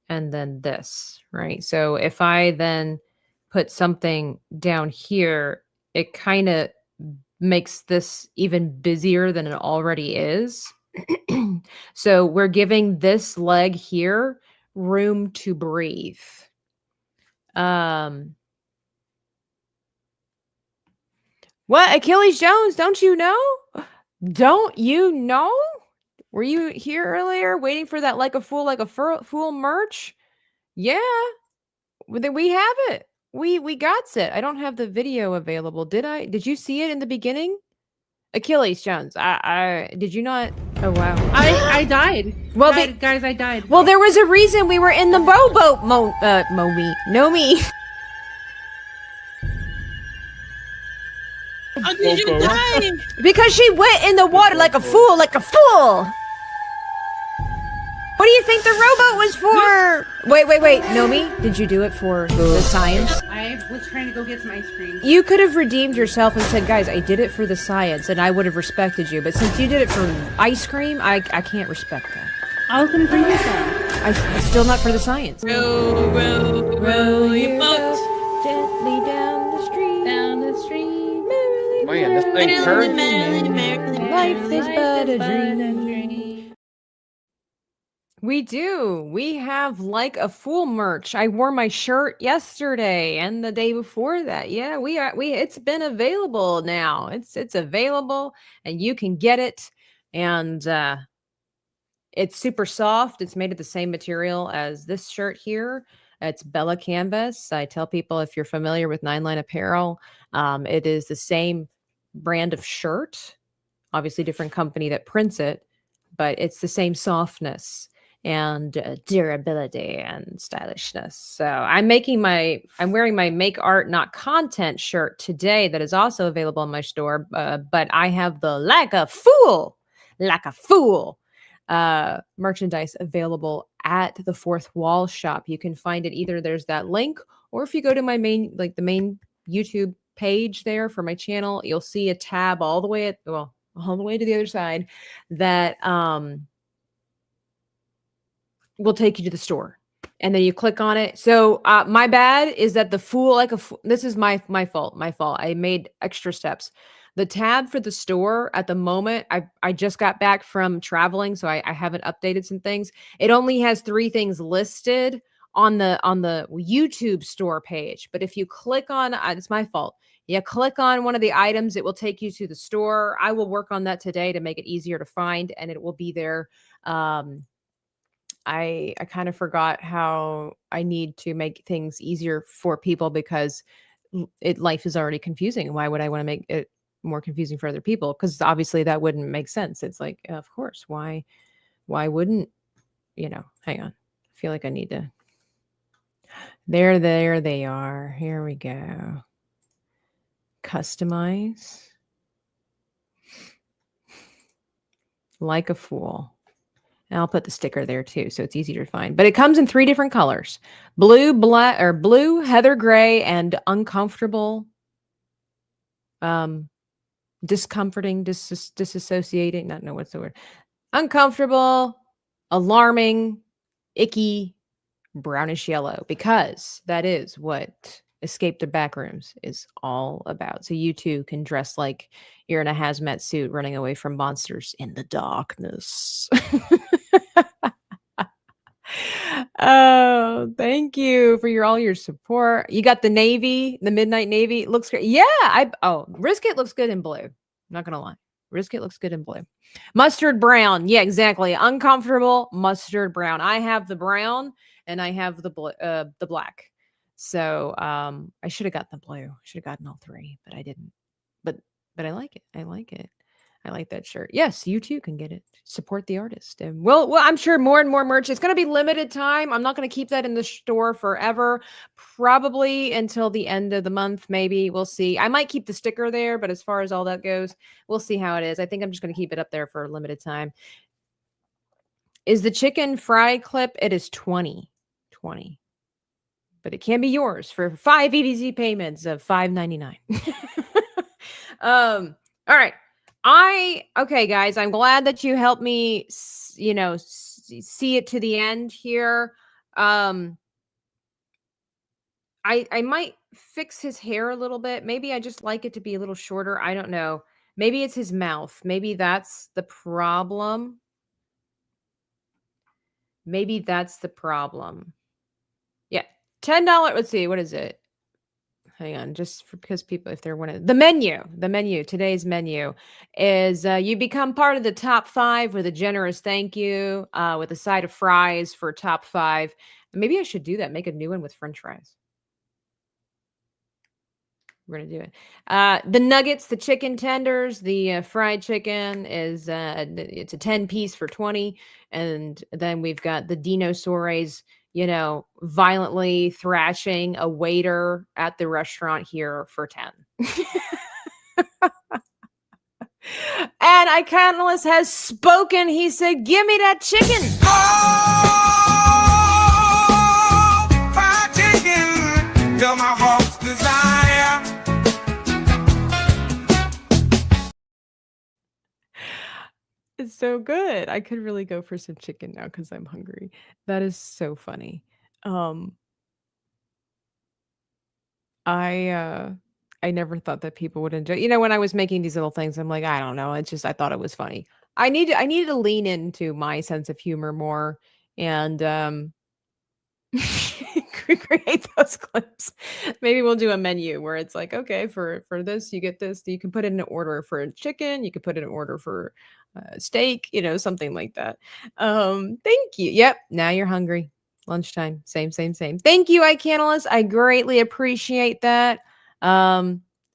and then this, right? So if I then put something down here, it kind of makes this even busier than it already is. So we're giving this leg here room to breathe. What? Achilles Jones, don't you know? Don't you know? Were you here earlier waiting for that like a fool merch? Yeah. We have it. We got it. I don't have the video available. Did you see it in the beginning? Achilles Jones. I did you not? Oh wow. I died. Well, guys, I died. Well, there was a reason we were in the rowboat. Nomi. How did you die? Because she went in the water like a fool. What do you think the rowboat was for? Wait. Nomi, did you do it for the science? I was trying to go get some ice cream. You could have redeemed yourself and said, guys, I did it for the science, and I would have respected you. But since you did it for ice cream, I can't respect that. I was going to bring you some. It's still not for the science. Row your boat. Gently down the stream. Man, this thing hurts. Life is but a dream. We do. We have like a fool merch. I wore my shirt yesterday and the day before that. Yeah, it's been available now. It's available and you can get it. And it's super soft. It's made of the same material as this shirt here. It's Bella Canvas. I tell people if you're familiar with 9 Line Apparel, it is the same brand of shirt. Obviously, different company that prints it, but it's the same softness and durability and stylishness. So I'm wearing my Make Art Not Content shirt today that is also available in my store. But I have the Like a Fool merchandise available at the Fourth Wall shop. You can find it either there's that link, or if you go to my main YouTube page there for my channel, you'll see a tab all the way to the other side that will take you to the store, and then you click on it. So my bad is that the Fool Like a Fool, this is my fault. I made extra steps. The tab for the store at the moment, I just got back from traveling, so I haven't updated some things. It only has 3 things listed on the YouTube store page. But if you click on, it's my fault. Yeah, click on one of the items, it will take you to the store. I will work on that today to make it easier to find, and it will be there. I kind of forgot how I need to make things easier for people because life is already confusing. Why would I want to make it more confusing for other people? Because obviously that wouldn't make sense. It's like, of course, why wouldn't, hang on. I feel like I need to. There they are. Here we go. Customize. Like a Fool. And I'll put the sticker there too, so it's easier to find. But it comes in 3 different colors: blue, black, or blue, heather gray, and uncomfortable, discomforting, disassociating. Not know what's the word. Uncomfortable, alarming, icky, brownish yellow, because that is what Escape the Backrooms is all about. So you too can dress like you're in a hazmat suit running away from monsters in the darkness. Oh, thank you for all your support. You got the navy, the midnight navy. It looks great. Yeah, Risket looks good in blue. Not gonna lie. Risket looks good in blue. Mustard brown. Yeah, exactly. Uncomfortable mustard brown. I have the brown and I have the black. So I should have gotten the blue. Should have gotten all 3, but I didn't. But I like it. I like it. I like that shirt. Yes, you too can get it. Support the artist. And well, I'm sure more and more merch. It's going to be limited time. I'm not going to keep that in the store forever. Probably until the end of the month, maybe. We'll see. I might keep the sticker there, but as far as all that goes, we'll see how it is. I think I'm just going to keep it up there for a limited time. Is the chicken fry clip? It is 20. But it can be yours for 5 EBZ payments of $5.99. All right. Okay, guys, I'm glad that you helped me, see it to the end here. I might fix his hair a little bit. Maybe I just like it to be a little shorter. I don't know. Maybe it's his mouth. Maybe that's the problem. Yeah. $10. Let's see. What is it? Hang on, because people, if they're the menu, today's menu is you become part of the top 5 with a generous thank you, with a side of fries for top 5. Maybe I should do that. Make a new one with French fries. We're gonna do it. The nuggets, the chicken tenders, the fried chicken is it's a 10-piece for 20, and then we've got the dinosaurs, violently thrashing a waiter at the restaurant here for 10. And Iconalis has spoken. He said, "Give me that chicken." Oh, fried chicken, you're my heart's desire. It's so good. I could really go for some chicken now because I'm hungry. That is so funny. I never thought that people would enjoy. When I was making these little things, I'm like, I don't know. It's just I thought it was funny. I needed to lean into my sense of humor more and create those clips. Maybe we'll do a menu where it's like, okay, for this you get this. You can put in an order for a chicken. You can put in an order for steak. Something like that. Thank you. Yep. Now you're hungry. Lunchtime. Same. Thank you, Iconalis. I greatly appreciate that.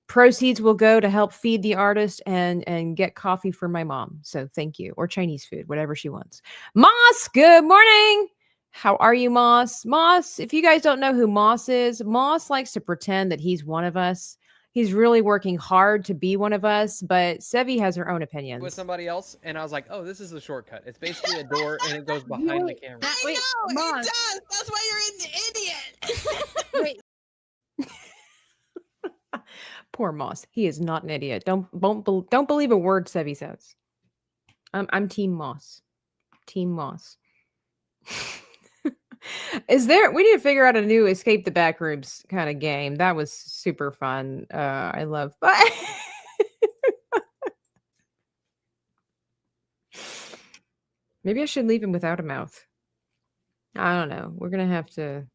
proceeds will go to help feed the artist and get coffee for my mom. So thank you. Or Chinese food, whatever she wants. Moss, good morning. How are you, Moss? Moss, if you guys don't know who Moss is, Moss likes to pretend that he's one of us. He's really working hard to be one of us, but Sevi has her own with opinions. somebody else, and I was like, "Oh, this is a shortcut. It's basically a door, and it goes behind the camera." Wait, I know, Moss. it does. That's why you're an idiot. Wait, Poor Moss. He is not an idiot. Don't believe a word Sevi says. I'm Team Moss. Team Moss. Is there? We need to figure out a new escape the backrooms kind of game. That was super fun. I love. Maybe I should leave him without a mouth. I don't know. We're gonna have to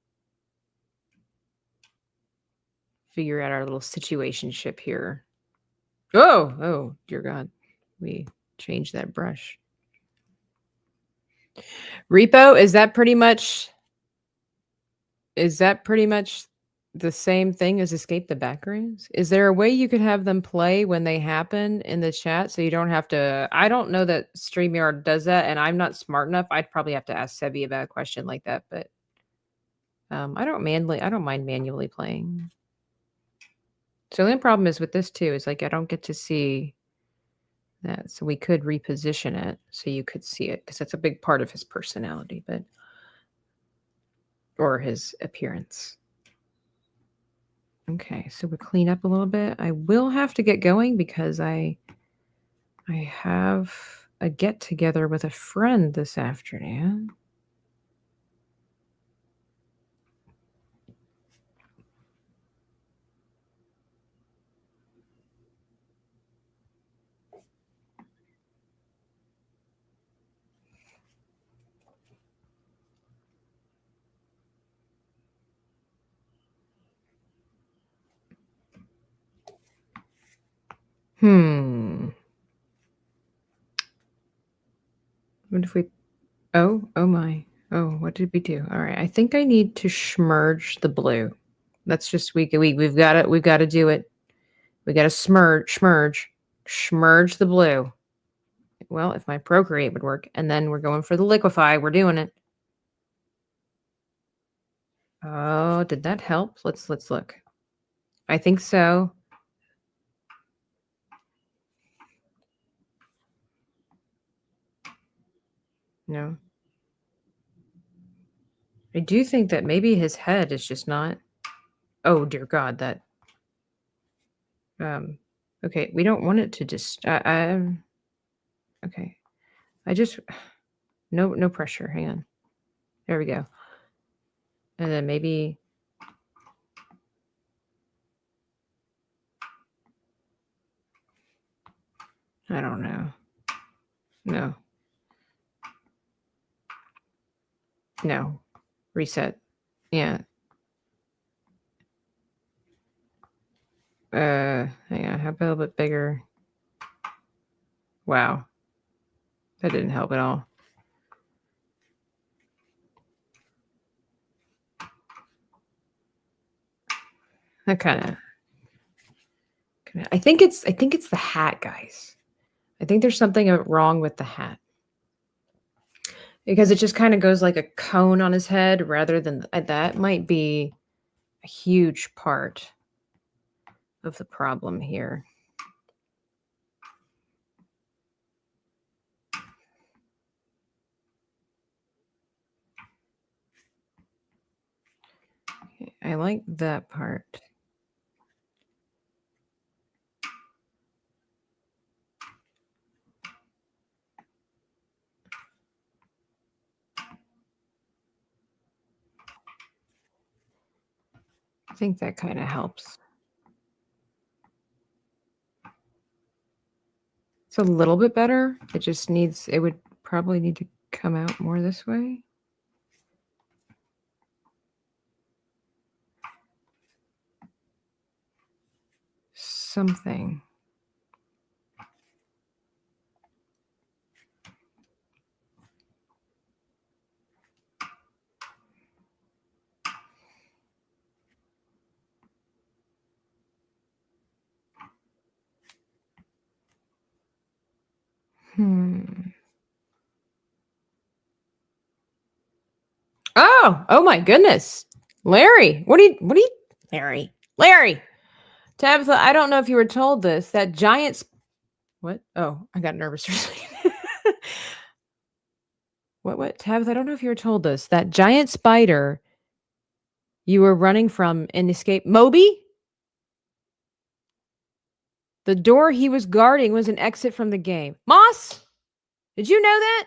figure out our little situationship here. Oh, dear God. We changed that brush. Repo, is that pretty much the same thing as escape the backrooms? Is there a way you could have them play when they happen in the chat so you don't have to? I don't know that StreamYard does that, and I'm not smart enough. I'd probably have to ask Sebi about a question like that, but I don't mind manually playing. So the only problem is with this too is like I don't get to see that. So we could reposition it so you could see it because that's a big part of his personality, but or his appearance. Okay, so we clean up a little bit. I will have to get going because I have a get together with a friend this afternoon. What if we oh my. Oh, what did we do? All right. I think I need to smudge the blue. That's just we've got it. We've got to do it. We got to smudge the blue. Well, if my Procreate would work, and then we're going for the liquefy. We're doing it. Oh, did that help? Let's look. I think so. No. I do think that maybe his head is just not. Oh dear God, that. Okay, we don't want it to just. Okay, I just. No pressure. Hang on. There we go. And then maybe. I don't know. No. No. Reset. Yeah. Hang on. How about a little bit bigger? Wow. That didn't help at all. That kind of. I think it's the hat, guys. I think there's something wrong with the hat. Because it just kind of goes like a cone on his head rather than that might be a huge part of the problem here. Okay, I like that part. I think that kind of helps. It's a little bit better. It would probably need to come out more this way. Something. Oh my goodness. Larry, Larry. Tabitha, I don't know if you were told this. That giant what? Oh, I got nervous for a second. What? Tabitha, I don't know if you were told this. That giant spider you were running from in Escape Moby? The door he was guarding was an exit from the game. Moss, did you know that?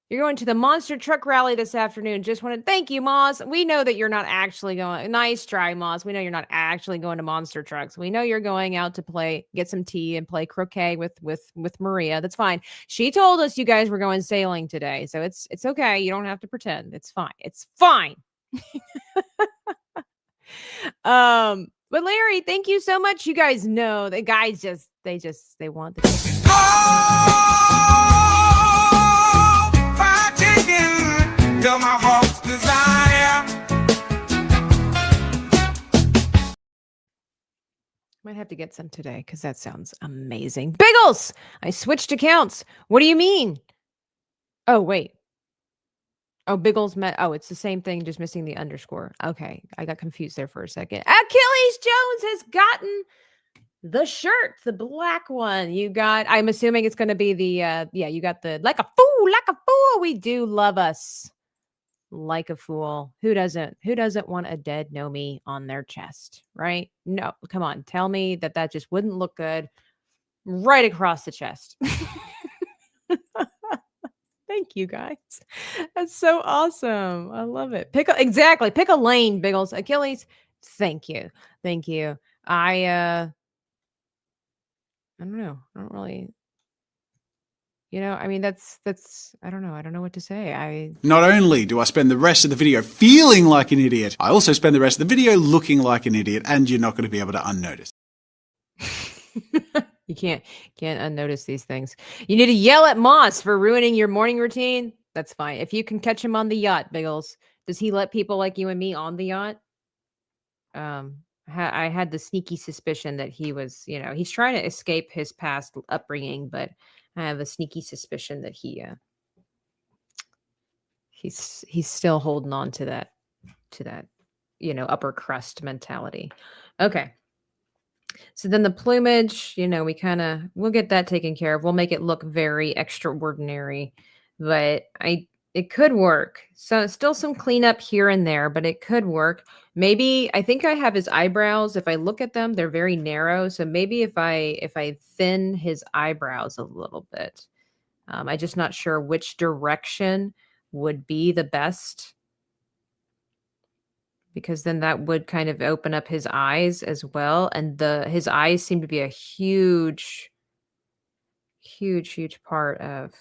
You're going to the monster truck rally this afternoon. Just want to thank you, Moss. We know that you're not actually going. Nice try, Moss. We know you're not actually going to monster trucks. We know you're going out to play, get some tea, and play croquet with Maria. That's fine. She told us you guys were going sailing today, so it's okay. You don't have to pretend. It's fine. It's fine. But Larry, thank you so much. You guys know the guys they want the fried chicken, you're my heart's desire. Might have to get some today because that sounds amazing. Biggles! I switched accounts. What do you mean? Oh, wait. Oh, Biggles met. Oh, it's the same thing, just missing the underscore. Okay. I got confused there for a second. Achilles Jones has gotten the shirt, the black one. You got, I'm assuming it's going to be the, you got the like a fool. We do love us. Like a fool. Who doesn't want a dead Nomi on their chest, right? No, come on. Tell me that just wouldn't look good right across the chest. Thank you guys. That's so awesome. I love it. Pick a lane, Biggles. Achilles. Thank you. I don't know. I don't really I mean that's I don't know. I don't know what to say. Not only do I spend the rest of the video feeling like an idiot, I also spend the rest of the video looking like an idiot, and you're not going to be able to unnotice. You can't unnotice these things. You need to yell at Moss for ruining your morning routine. That's fine. If you can catch him on the yacht, Biggles. Does he let people like you and me on the yacht? I had the sneaky suspicion that he was, he's trying to escape his past upbringing, but I have a sneaky suspicion that he's still holding on to that, upper crust mentality. Okay. So then the plumage, we'll get that taken care of. We'll make it look very extraordinary, but it could work. So still some cleanup here and there, but it could work. Maybe I think I have his eyebrows. If I look at them, they're very narrow. So maybe if I thin his eyebrows a little bit, I'm just not sure which direction would be the best, because then that would kind of open up his eyes as well. And his eyes seem to be a huge part of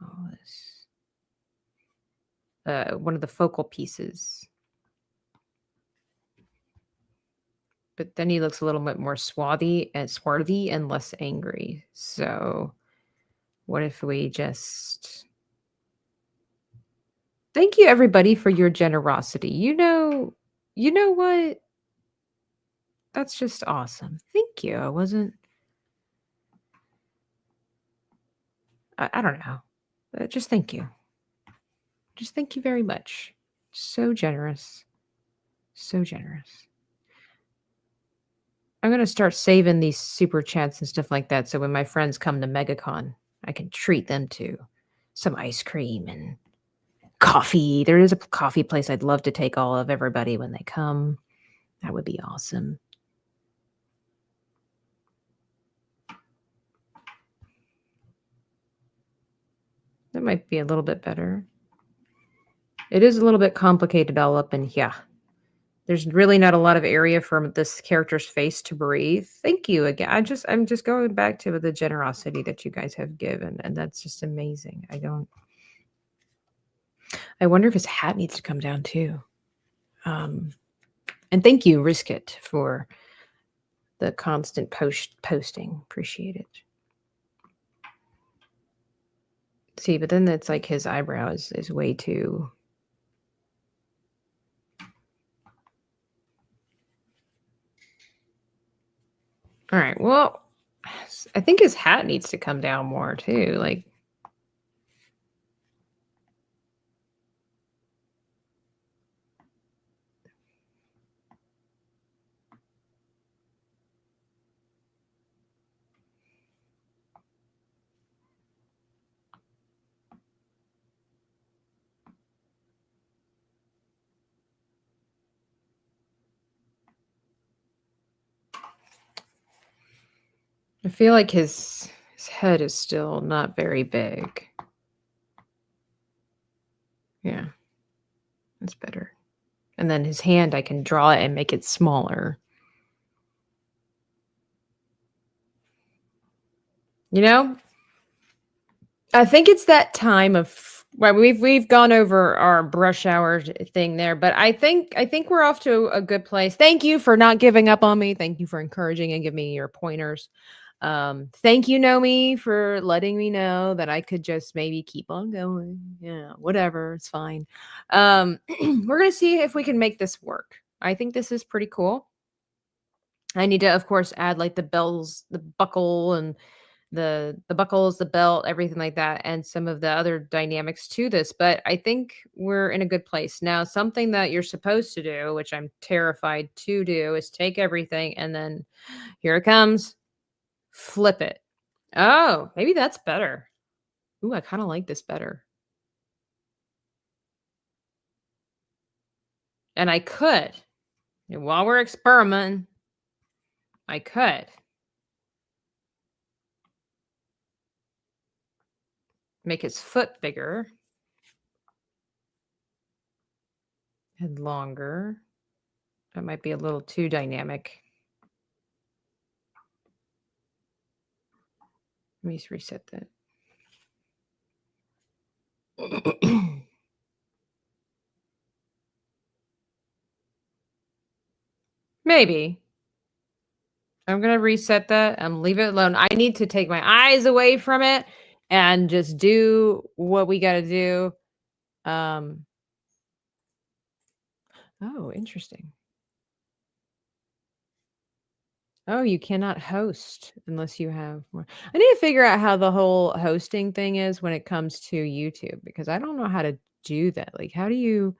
all this. One of the focal pieces. But then he looks a little bit more swarthy and less angry. So what if we just... Thank you, everybody, for your generosity. You know what? That's just awesome. Thank you. I don't know. Just thank you. Just thank you very much. So generous. So generous. I'm going to start saving these super chats and stuff like that, so when my friends come to MegaCon, I can treat them to some ice cream and coffee. There is a coffee place I'd love to take all of everybody when they come. That would be awesome. That might be a little bit better. It is a little bit complicated all up in here. There's really not a lot of area for this character's face to breathe. Thank you again. I'm just going back to the generosity that you guys have given, and that's just amazing. I wonder if his hat needs to come down too. And thank you, Riskit, for the constant posting. Appreciate it. See, but then it's like his eyebrow is way too... All right, well, I think his hat needs to come down more too. Like, I feel like his head is still not very big. Yeah, that's better. And then his hand, I can draw it and make it smaller. You know, I think it's that time of, well, we've gone over our brush hour thing there, but I think we're off to a good place. Thank you for not giving up on me. Thank you for encouraging and giving me your pointers. Thank you, Nomi, for letting me know that I could just maybe keep on going. Yeah, whatever, it's fine. We're gonna see if we can make this work. I think this is pretty cool. I need to, of course, add like the bells, the buckle, and the buckles, the belt, everything like that, and some of the other dynamics to this. But I think we're in a good place now. Something that you're supposed to do, which I'm terrified to do, is take everything and then here it comes. Flip it. Oh, maybe that's better. Ooh, I kind of like this better. And I could, while we're experimenting, I could make his foot bigger and longer. That might be a little too dynamic. Let me just reset that. Maybe. I'm going to reset that and leave it alone. I need to take my eyes away from it and just do what we got to do. Oh, interesting. Oh, you cannot host unless you have more. I need to figure out how the whole hosting thing is when it comes to YouTube, because I don't know how to do that. Like, how do you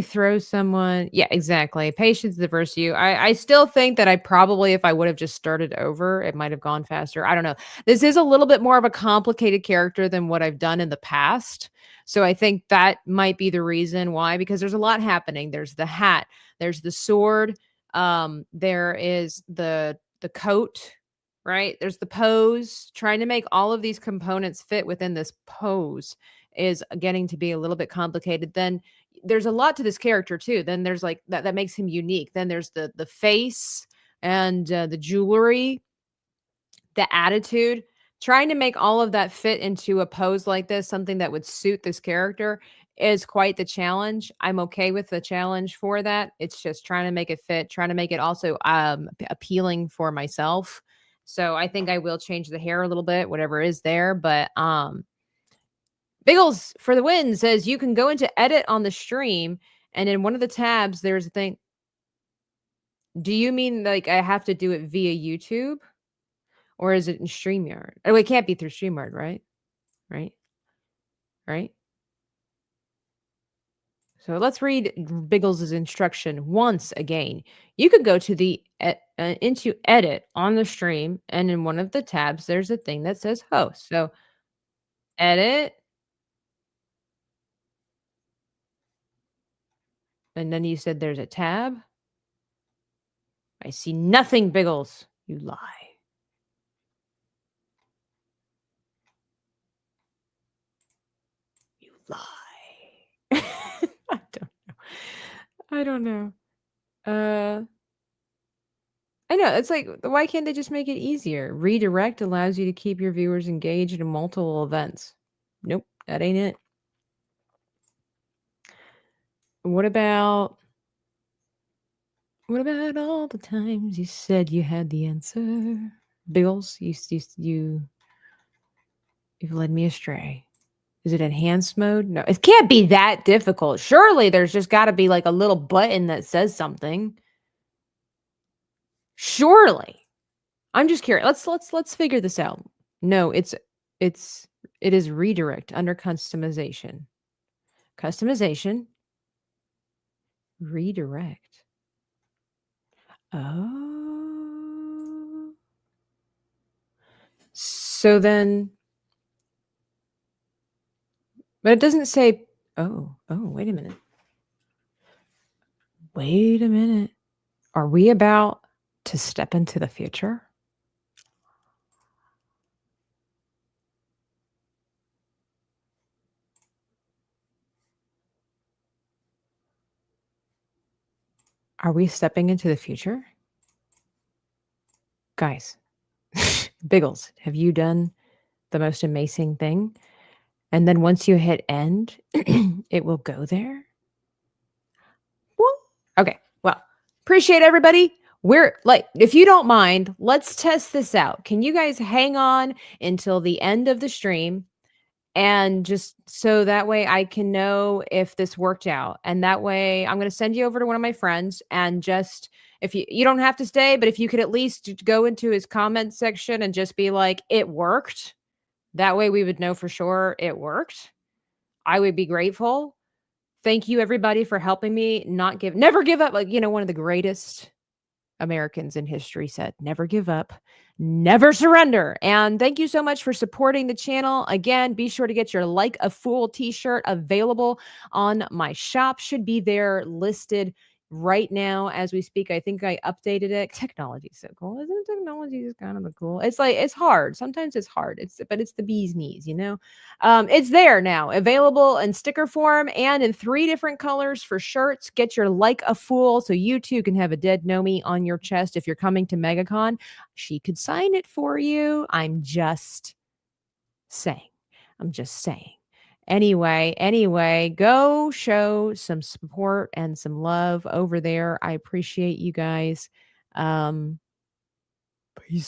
throw someone? Yeah, exactly. Patience the versus you. I still think that I probably, if I would have just started over, it might have gone faster. I don't know. This is a little bit more of a complicated character than what I've done in the past. So I think that might be the reason why, because there's a lot happening. There's the hat, there's the sword, there is the coat, right? There's the pose. Trying to make all of these components fit within this pose is getting to be a little bit complicated. Then there's a lot to this character too. Then there's like that makes him unique. Then there's the face and the jewelry, the attitude. Trying to make all of that fit into a pose like this, something that would suit this character, is quite the challenge. I'm okay with the challenge for that. It's just trying to make it fit, trying to make it also appealing for myself. So I think I will change the hair a little bit, whatever is there. But Biggles for the win says you can go into edit on the stream, and in one of the tabs there's a thing. Do you mean like I have to do it via YouTube? Or is it in StreamYard? Oh, it can't be through StreamYard, right? Right? So let's read Biggles' instruction once again. You could go to the into edit on the stream, and in one of the tabs, there's a thing that says host. So edit. And then you said there's a tab. I see nothing, Biggles. You lie. Lie. I don't know. I know. It's like, why can't they just make it easier? Redirect allows you to keep your viewers engaged in multiple events. Nope, that ain't it. What about all the times you said you had the answer? Biggles, you've led me astray. Is it enhanced mode? No, it can't be that difficult. Surely there's just got to be like a little button that says something. Surely. I'm just curious. Let's figure this out. No, it is redirect under customization. Customization. Redirect. Oh. So then, but it doesn't say, wait a minute. Wait a minute. Are we about to step into the future? Are we stepping into the future? Guys, Biggles, have you done the most amazing thing? And then once you hit end, it will go there? Okay, well, appreciate everybody. We're like, if you don't mind, let's test this out. Can you guys hang on until the end of the stream? And just so that way I can know if this worked out. And that way I'm going to send you over to one of my friends, and just, if you don't have to stay, but if you could at least go into his comment section and just be like, it worked. That way we would know for sure it worked. I would be grateful. Thank you everybody for helping me never give up. Like, one of the greatest Americans in history said, never give up, never surrender. And thank you so much for supporting the channel. Again, be sure to get your Like a Fool t-shirt available on my shop. Should be there listed right now as we speak. I think I updated it. Technology is so cool. Isn't it? Technology is kind of a cool. It's like, it's hard. Sometimes it's hard. But it's the bee's knees, It's there now, available in sticker form and in 3 different colors for shirts. Get your Like a Fool so you too can have a dead Nomi on your chest. If you're coming to MegaCon, she could sign it for you. I'm just saying. Anyway, go show some support and some love over there. I appreciate you guys. Peace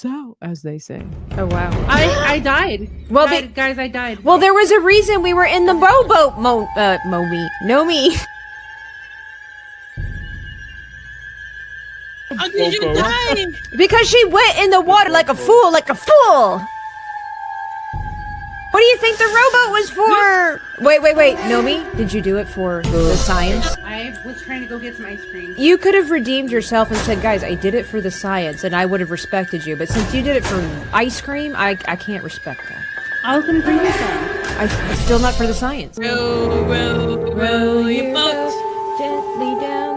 out, as they say. Oh, wow. I died. Well, guys, I died. Well, there was a reason we were in the rowboat, Nomi. How did you die? Because she went in the water like a fool. What do you think the rowboat was for? Wait. Nomi, did you do it for the science? I was trying to go get some ice cream. You could have redeemed yourself and said, guys, I did it for the science, and I would have respected you. But since you did it for ice cream, I can't respect that. I was going to bring you some. It's still not for the science. Row your boat. Gently down.